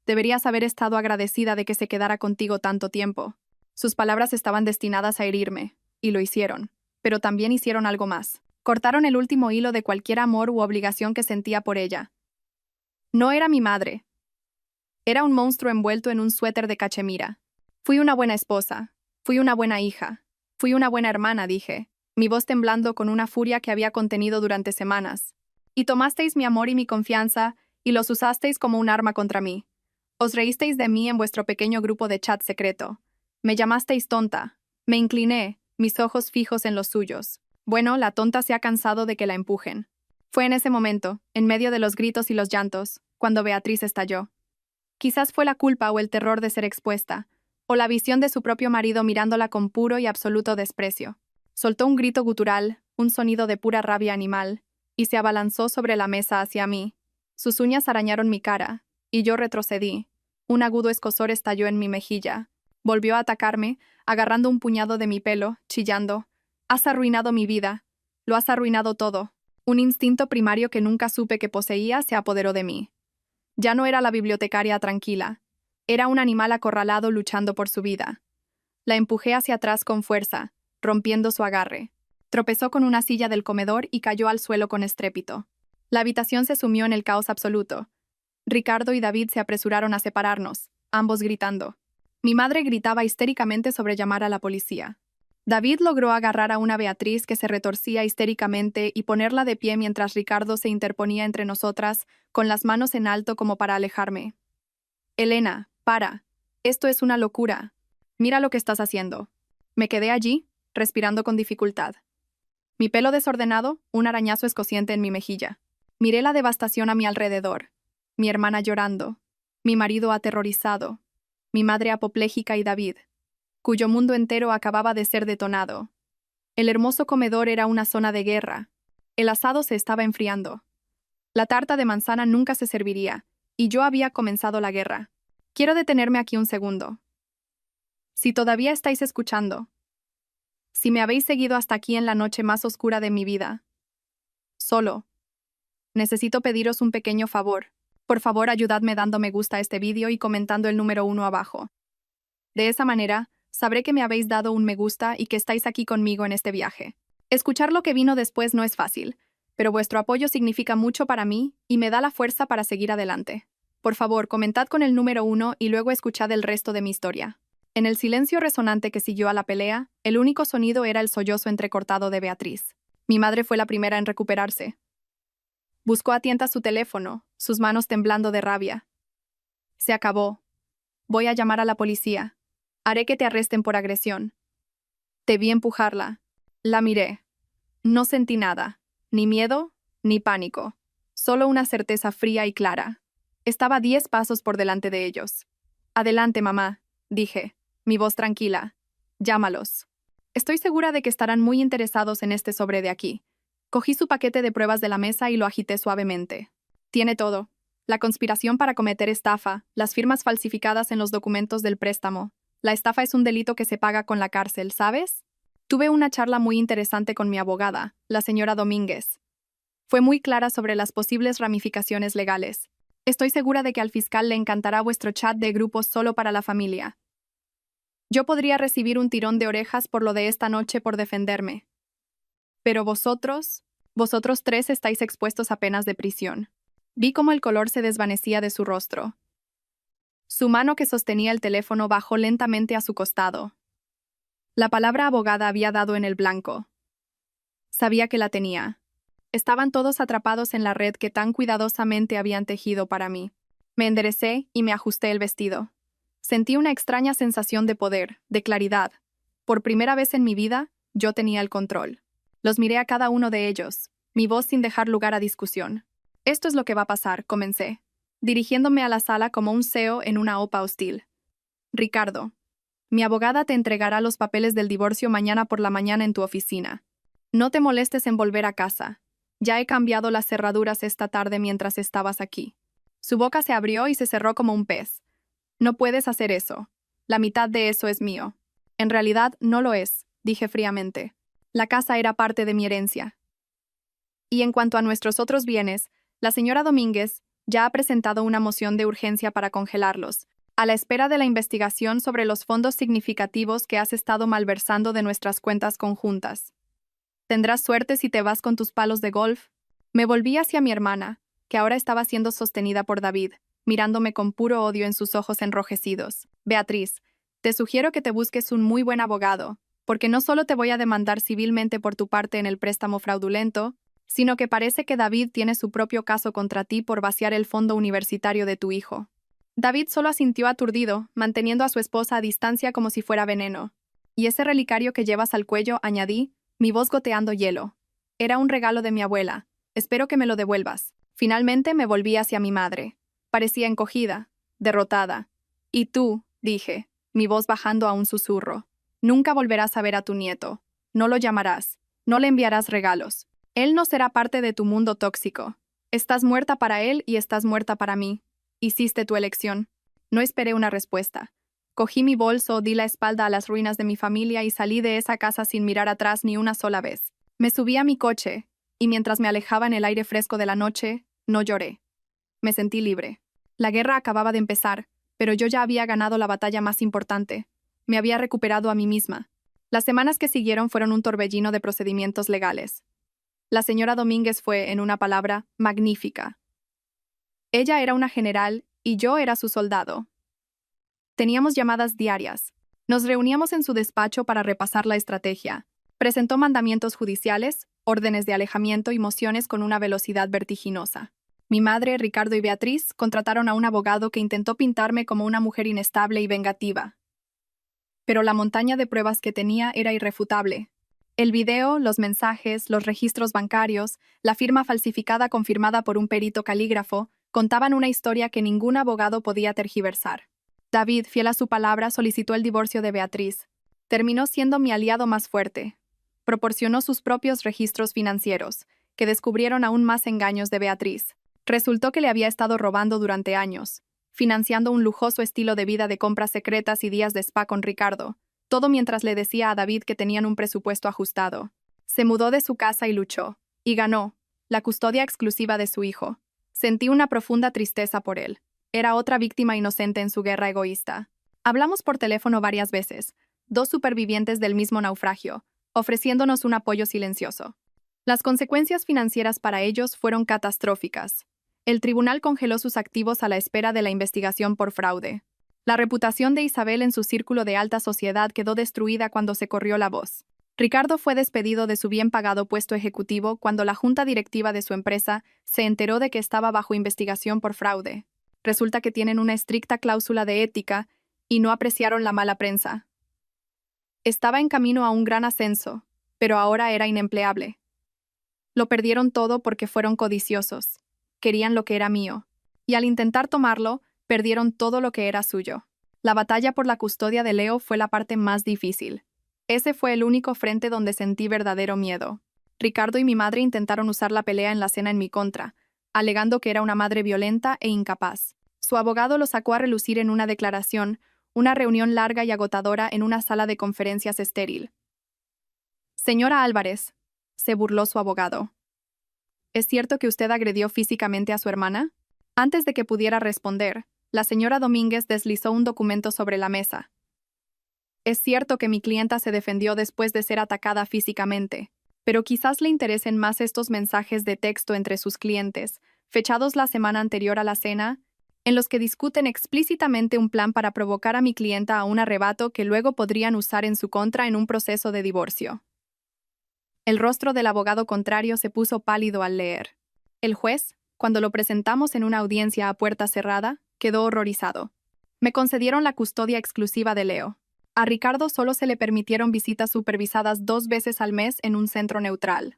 Speaker 1: Deberías haber estado agradecida de que se quedara contigo tanto tiempo. Sus palabras estaban destinadas a herirme, y lo hicieron. Pero también hicieron algo más. Cortaron el último hilo de cualquier amor u obligación que sentía por ella. No era mi madre. Era un monstruo envuelto en un suéter de cachemira. Fui una buena esposa. Fui una buena hija. Fui una buena hermana, dije, mi voz temblando con una furia que había contenido durante semanas. Y tomasteis mi amor y mi confianza y los usasteis como un arma contra mí. Os reísteis de mí en vuestro pequeño grupo de chat secreto. Me llamasteis tonta. Me incliné, mis ojos fijos en los suyos. Bueno, la tonta se ha cansado de que la empujen. Fue en ese momento, en medio de los gritos y los llantos, cuando Beatriz estalló. Quizás fue la culpa o el terror de ser expuesta, o la visión de su propio marido mirándola con puro y absoluto desprecio. Soltó un grito gutural, un sonido de pura rabia animal, y se abalanzó sobre la mesa hacia mí. Sus uñas arañaron mi cara, y yo retrocedí. Un agudo escozor estalló en mi mejilla. Volvió a atacarme, agarrando un puñado de mi pelo, chillando. Has arruinado mi vida. Lo has arruinado todo. Un instinto primario que nunca supe que poseía se apoderó de mí. Ya no era la bibliotecaria tranquila. Era un animal acorralado luchando por su vida. La empujé hacia atrás con fuerza, rompiendo su agarre. Tropezó con una silla del comedor y cayó al suelo con estrépito. La habitación se sumió en el caos absoluto. Ricardo y David se apresuraron a separarnos, ambos gritando. Mi madre gritaba histéricamente sobre llamar a la policía. David logró agarrar a una Beatriz que se retorcía histéricamente y ponerla de pie mientras Ricardo se interponía entre nosotras, con las manos en alto como para alejarme. Elena, para. Esto es una locura. Mira lo que estás haciendo. Me quedé allí, respirando con dificultad. Mi pelo desordenado, un arañazo escociente en mi mejilla. Miré la devastación a mi alrededor. Mi hermana llorando. Mi marido aterrorizado. Mi madre apopléjica y David, cuyo mundo entero acababa de ser detonado. El hermoso comedor era una zona de guerra. El asado se estaba enfriando. La tarta de manzana nunca se serviría, y yo había comenzado la guerra. Quiero detenerme aquí un segundo. Si todavía estáis escuchando, si me habéis seguido hasta aquí en la noche más oscura de mi vida, solo, necesito pediros un pequeño favor. Por favor, ayudadme dando me gusta a este vídeo y comentando el número 1 abajo. De esa manera, sabré que me habéis dado un me gusta y que estáis aquí conmigo en este viaje. Escuchar lo que vino después no es fácil, pero vuestro apoyo significa mucho para mí y me da la fuerza para seguir adelante. Por favor, comentad con el número 1 y luego escuchad el resto de mi historia. En el silencio resonante que siguió a la pelea, el único sonido era el sollozo entrecortado de Beatriz. Mi madre fue la primera en recuperarse. Buscó a tientas su teléfono, sus manos temblando de rabia. Se acabó. Voy a llamar a la policía. Haré que te arresten por agresión. Te vi empujarla. La miré. No sentí nada. Ni miedo, ni pánico. Solo una certeza fría y clara. Estaba 10 pasos por delante de ellos. Adelante, mamá, dije, mi voz tranquila. Llámalos. Estoy segura de que estarán muy interesados en este sobre de aquí. Cogí su paquete de pruebas de la mesa y lo agité suavemente. Tiene todo. La conspiración para cometer estafa, las firmas falsificadas en los documentos del préstamo. La estafa es un delito que se paga con la cárcel, ¿sabes? Tuve una charla muy interesante con mi abogada, la señora Domínguez. Fue muy clara sobre las posibles ramificaciones legales. Estoy segura de que al fiscal le encantará vuestro chat de grupos solo para la familia. Yo podría recibir un tirón de orejas por lo de esta noche por defenderme. Pero vosotros 3 estáis expuestos a penas de prisión. Vi cómo el color se desvanecía de su rostro. Su mano que sostenía el teléfono bajó lentamente a su costado. La palabra abogada había dado en el blanco. Sabía que la tenía. Estaban todos atrapados en la red que tan cuidadosamente habían tejido para mí. Me enderecé y me ajusté el vestido. Sentí una extraña sensación de poder, de claridad. Por primera vez en mi vida, yo tenía el control. Los miré a cada uno de ellos, mi voz sin dejar lugar a discusión. Esto es lo que va a pasar, comencé, dirigiéndome a la sala como un CEO en una OPA hostil. Ricardo, mi abogada te entregará los papeles del divorcio mañana por la mañana en tu oficina. No te molestes en volver a casa. Ya he cambiado las cerraduras esta tarde mientras estabas aquí. Su boca se abrió y se cerró como un pez. No puedes hacer eso. La mitad de eso es mío. En realidad, no lo es, dije fríamente. La casa era parte de mi herencia. Y en cuanto a nuestros otros bienes, la señora Domínguez ya ha presentado una moción de urgencia para congelarlos, a la espera de la investigación sobre los fondos significativos que has estado malversando de nuestras cuentas conjuntas. Tendrás suerte si te vas con tus palos de golf. Me volví hacia mi hermana, que ahora estaba siendo sostenida por David, mirándome con puro odio en sus ojos enrojecidos. Beatriz, te sugiero que te busques un muy buen abogado, porque no solo te voy a demandar civilmente por tu parte en el préstamo fraudulento, sino que parece que David tiene su propio caso contra ti por vaciar el fondo universitario de tu hijo. David solo asintió aturdido, manteniendo a su esposa a distancia como si fuera veneno. ¿Y ese relicario que llevas al cuello?, añadí, mi voz goteando hielo. Era un regalo de mi abuela. Espero que me lo devuelvas. Finalmente me volví hacia mi madre. Parecía encogida, derrotada. Y tú, dije, mi voz bajando a un susurro, nunca volverás a ver a tu nieto. No lo llamarás. No le enviarás regalos. Él no será parte de tu mundo tóxico. Estás muerta para él y estás muerta para mí. Hiciste tu elección. No esperé una respuesta. Cogí mi bolso, di la espalda a las ruinas de mi familia y salí de esa casa sin mirar atrás ni una sola vez. Me subí a mi coche, y mientras me alejaba en el aire fresco de la noche, no lloré. Me sentí libre. La guerra acababa de empezar, pero yo ya había ganado la batalla más importante. Me había recuperado a mí misma. Las semanas que siguieron fueron un torbellino de procedimientos legales. La señora Domínguez fue, en una palabra, magnífica. Ella era una general y yo era su soldado. Teníamos llamadas diarias. Nos reuníamos en su despacho para repasar la estrategia. Presentó mandamientos judiciales, órdenes de alejamiento y mociones con una velocidad vertiginosa. Mi madre, Ricardo y Beatriz contrataron a un abogado que intentó pintarme como una mujer inestable y vengativa. Pero la montaña de pruebas que tenía era irrefutable. El video, los mensajes, los registros bancarios, la firma falsificada confirmada por un perito calígrafo, contaban una historia que ningún abogado podía tergiversar. David, fiel a su palabra, solicitó el divorcio de Beatriz. Terminó siendo mi aliado más fuerte. Proporcionó sus propios registros financieros, que descubrieron aún más engaños de Beatriz. Resultó que le había estado robando durante años, financiando un lujoso estilo de vida de compras secretas y días de spa con Ricardo, todo mientras le decía a David que tenían un presupuesto ajustado. Se mudó de su casa y luchó, y ganó, la custodia exclusiva de su hijo. Sentí una profunda tristeza por él. Era otra víctima inocente en su guerra egoísta. Hablamos por teléfono varias veces, dos supervivientes del mismo naufragio, ofreciéndonos un apoyo silencioso. Las consecuencias financieras para ellos fueron catastróficas. El tribunal congeló sus activos a la espera de la investigación por fraude. La reputación de Isabel en su círculo de alta sociedad quedó destruida cuando se corrió la voz. Ricardo fue despedido de su bien pagado puesto ejecutivo cuando la junta directiva de su empresa se enteró de que estaba bajo investigación por fraude. Resulta que tienen una estricta cláusula de ética y no apreciaron la mala prensa. Estaba en camino a un gran ascenso, pero ahora era inempleable. Lo perdieron todo porque fueron codiciosos. Querían lo que era mío, y al intentar tomarlo, perdieron todo lo que era suyo. La batalla por la custodia de Leo fue la parte más difícil. Ese fue el único frente donde sentí verdadero miedo. Ricardo y mi madre intentaron usar la pelea en la cena en mi contra, alegando que era una madre violenta e incapaz. Su abogado lo sacó a relucir en una declaración, una reunión larga y agotadora en una sala de conferencias estéril. Señora Álvarez, se burló su abogado. ¿Es cierto que usted agredió físicamente a su hermana? Antes de que pudiera responder, la señora Domínguez deslizó un documento sobre la mesa. Es cierto que mi clienta se defendió después de ser atacada físicamente, pero quizás le interesen más estos mensajes de texto entre sus clientes, fechados la semana anterior a la cena, en los que discuten explícitamente un plan para provocar a mi clienta a un arrebato que luego podrían usar en su contra en un proceso de divorcio. El rostro del abogado contrario se puso pálido al leer. El juez, cuando lo presentamos en una audiencia a puerta cerrada, quedó horrorizado. Me concedieron la custodia exclusiva de Leo. A Ricardo solo se le permitieron visitas supervisadas 2 veces al mes en un centro neutral.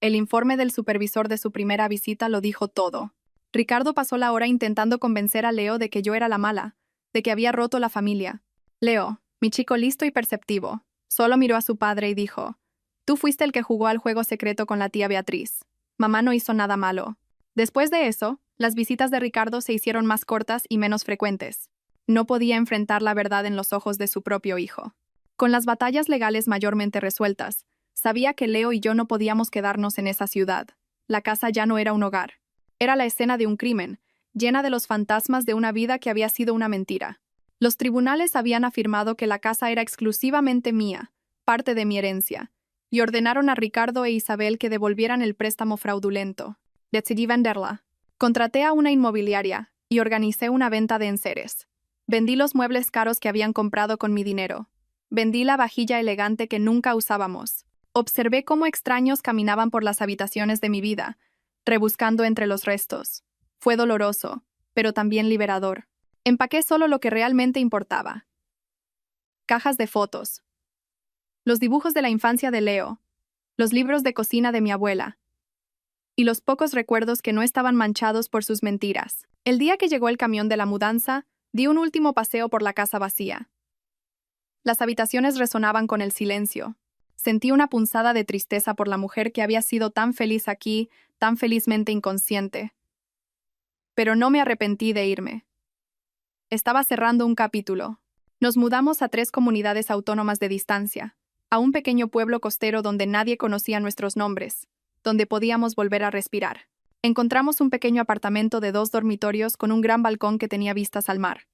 Speaker 1: El informe del supervisor de su primera visita lo dijo todo. Ricardo pasó la hora intentando convencer a Leo de que yo era la mala, de que había roto la familia. Leo, mi chico listo y perceptivo, solo miró a su padre y dijo: «Tú fuiste el que jugó al juego secreto con la tía Beatriz. Mamá no hizo nada malo». Después de eso, las visitas de Ricardo se hicieron más cortas y menos frecuentes. No podía enfrentar la verdad en los ojos de su propio hijo. Con las batallas legales mayormente resueltas, sabía que Leo y yo no podíamos quedarnos en esa ciudad. La casa ya no era un hogar. Era la escena de un crimen, llena de los fantasmas de una vida que había sido una mentira. Los tribunales habían afirmado que la casa era exclusivamente mía, parte de mi herencia, y ordenaron a Ricardo e Isabel que devolvieran el préstamo fraudulento. Decidí venderla. Contraté a una inmobiliaria, y organicé una venta de enseres. Vendí los muebles caros que habían comprado con mi dinero. Vendí la vajilla elegante que nunca usábamos. Observé cómo extraños caminaban por las habitaciones de mi vida, rebuscando entre los restos. Fue doloroso, pero también liberador. Empaqué solo lo que realmente importaba. Cajas de fotos. Los dibujos de la infancia de Leo. Los libros de cocina de mi abuela. Y los pocos recuerdos que no estaban manchados por sus mentiras. El día que llegó el camión de la mudanza, di un último paseo por la casa vacía. Las habitaciones resonaban con el silencio. Sentí una punzada de tristeza por la mujer que había sido tan feliz aquí, tan felizmente inconsciente. Pero no me arrepentí de irme. Estaba cerrando un capítulo. Nos mudamos a 3 comunidades autónomas de distancia, a un pequeño pueblo costero donde nadie conocía nuestros nombres, donde podíamos volver a respirar. Encontramos un pequeño apartamento de 2 dormitorios con un gran balcón que tenía vistas al mar.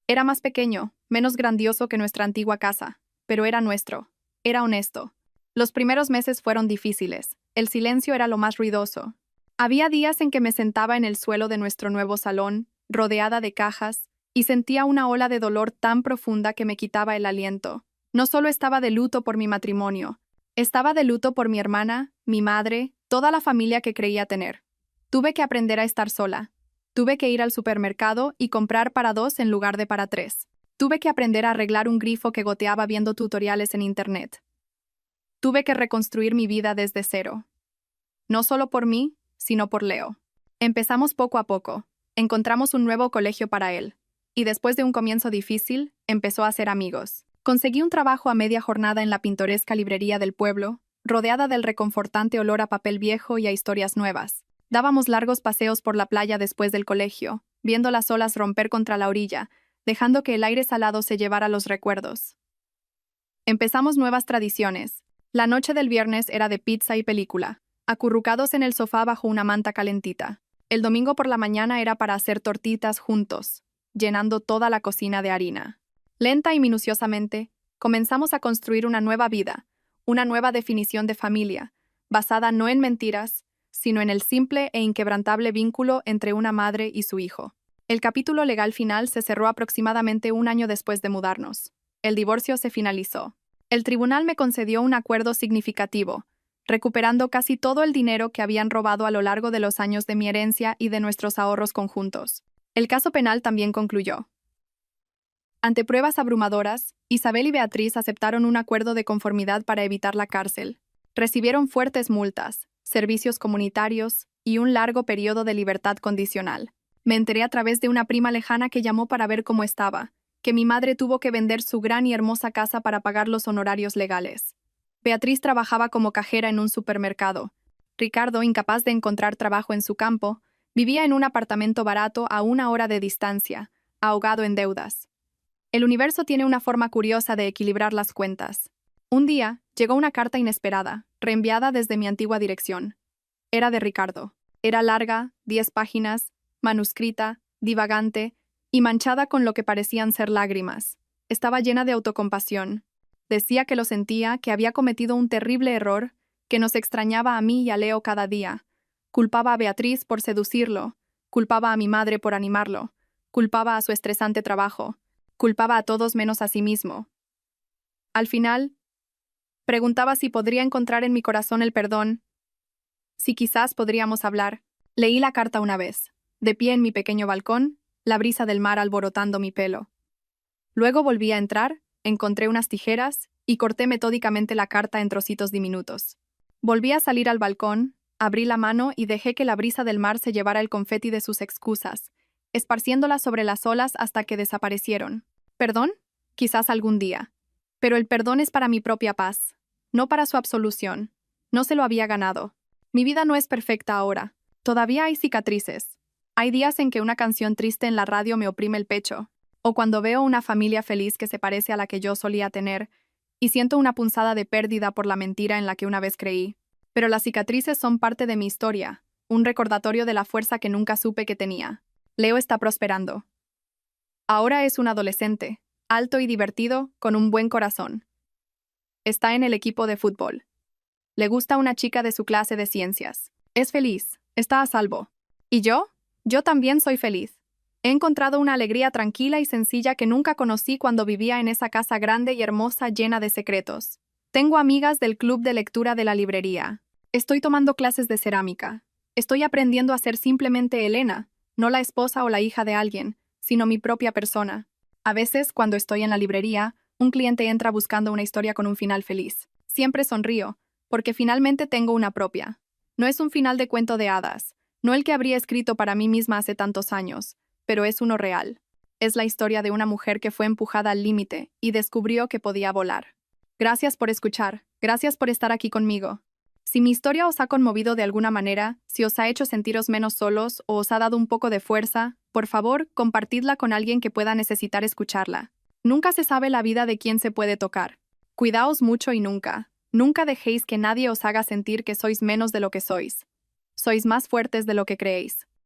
Speaker 1: Era más pequeño, menos grandioso que nuestra antigua casa, pero era nuestro. Era honesto. Los primeros meses fueron difíciles. El silencio era lo más ruidoso. Había días en que me sentaba en el suelo de nuestro nuevo salón, rodeada de cajas, y sentía una ola de dolor tan profunda que me quitaba el aliento. No solo estaba de luto por mi matrimonio, estaba de luto por mi hermana, mi madre, toda la familia que creía tener. Tuve que aprender a estar sola. Tuve que ir al supermercado y comprar para 2 en lugar de para 3. Tuve que aprender a arreglar un grifo que goteaba viendo tutoriales en internet. Tuve que reconstruir mi vida desde cero. No solo por mí, sino por Leo. Empezamos poco a poco. Encontramos un nuevo colegio para él. Y después de un comienzo difícil, empezó a hacer amigos. Conseguí un trabajo a media jornada en la pintoresca librería del pueblo, rodeada del reconfortante olor a papel viejo y a historias nuevas. Dábamos largos paseos por la playa después del colegio, viendo las olas romper contra la orilla, dejando que el aire salado se llevara los recuerdos. Empezamos nuevas tradiciones. La noche del viernes era de pizza y película, acurrucados en el sofá bajo una manta calentita. El domingo por la mañana era para hacer tortitas juntos, llenando toda la cocina de harina. Lenta y minuciosamente, comenzamos a construir una nueva vida, una nueva definición de familia, basada no en mentiras, sino en el simple e inquebrantable vínculo entre una madre y su hijo. El capítulo legal final se cerró aproximadamente 1 año después de mudarnos. El divorcio se finalizó. El tribunal me concedió un acuerdo significativo, recuperando casi todo el dinero que habían robado a lo largo de los años de mi herencia y de nuestros ahorros conjuntos. El caso penal también concluyó. Ante pruebas abrumadoras, Isabel y Beatriz aceptaron un acuerdo de conformidad para evitar la cárcel. Recibieron fuertes multas, servicios comunitarios y un largo periodo de libertad condicional. Me enteré a través de una prima lejana que llamó para ver cómo estaba, que mi madre tuvo que vender su gran y hermosa casa para pagar los honorarios legales. Beatriz trabajaba como cajera en un supermercado. Ricardo, incapaz de encontrar trabajo en su campo, vivía en un apartamento barato a 1 hora de distancia, ahogado en deudas. El universo tiene una forma curiosa de equilibrar las cuentas. Un día, llegó una carta inesperada, reenviada desde mi antigua dirección. Era de Ricardo. Era larga, 10 páginas, manuscrita, divagante y manchada con lo que parecían ser lágrimas. Estaba llena de autocompasión. Decía que lo sentía, que había cometido un terrible error, que nos extrañaba a mí y a Leo cada día. Culpaba a Beatriz por seducirlo, culpaba a mi madre por animarlo, culpaba a su estresante trabajo, culpaba a todos menos a sí mismo. Al final, preguntaba si podría encontrar en mi corazón el perdón, si quizás podríamos hablar. Leí la carta una vez, de pie en mi pequeño balcón, la brisa del mar alborotando mi pelo. Luego volví a entrar, encontré unas tijeras y corté metódicamente la carta en trocitos diminutos. Volví a salir al balcón, abrí la mano y dejé que la brisa del mar se llevara el confeti de sus excusas, esparciéndolas sobre las olas hasta que desaparecieron. ¿Perdón? Quizás algún día. Pero el perdón es para mi propia paz, no para su absolución. No se lo había ganado. Mi vida no es perfecta ahora. Todavía hay cicatrices. Hay días en que una canción triste en la radio me oprime el pecho, o cuando veo una familia feliz que se parece a la que yo solía tener, y siento una punzada de pérdida por la mentira en la que una vez creí. Pero las cicatrices son parte de mi historia, un recordatorio de la fuerza que nunca supe que tenía. Leo está prosperando. Ahora es un adolescente, alto y divertido, con un buen corazón. Está en el equipo de fútbol. Le gusta una chica de su clase de ciencias. Es feliz, está a salvo. ¿Y yo? Yo también soy feliz. He encontrado una alegría tranquila y sencilla que nunca conocí cuando vivía en esa casa grande y hermosa llena de secretos. Tengo amigas del club de lectura de la librería. Estoy tomando clases de cerámica. Estoy aprendiendo a ser simplemente Elena, no la esposa o la hija de alguien, sino mi propia persona. A veces, cuando estoy en la librería, un cliente entra buscando una historia con un final feliz. Siempre sonrío, porque finalmente tengo una propia. No es un final de cuento de hadas, no el que habría escrito para mí misma hace tantos años, pero es uno real. Es la historia de una mujer que fue empujada al límite y descubrió que podía volar. Gracias por escuchar, gracias por estar aquí conmigo. Si mi historia os ha conmovido de alguna manera, si os ha hecho sentiros menos solos o os ha dado un poco de fuerza, por favor, compartidla con alguien que pueda necesitar escucharla. Nunca se sabe la vida de quién se puede tocar. Cuidaos mucho y nunca dejéis que nadie os haga sentir que sois menos de lo que sois. Sois más fuertes de lo que creéis.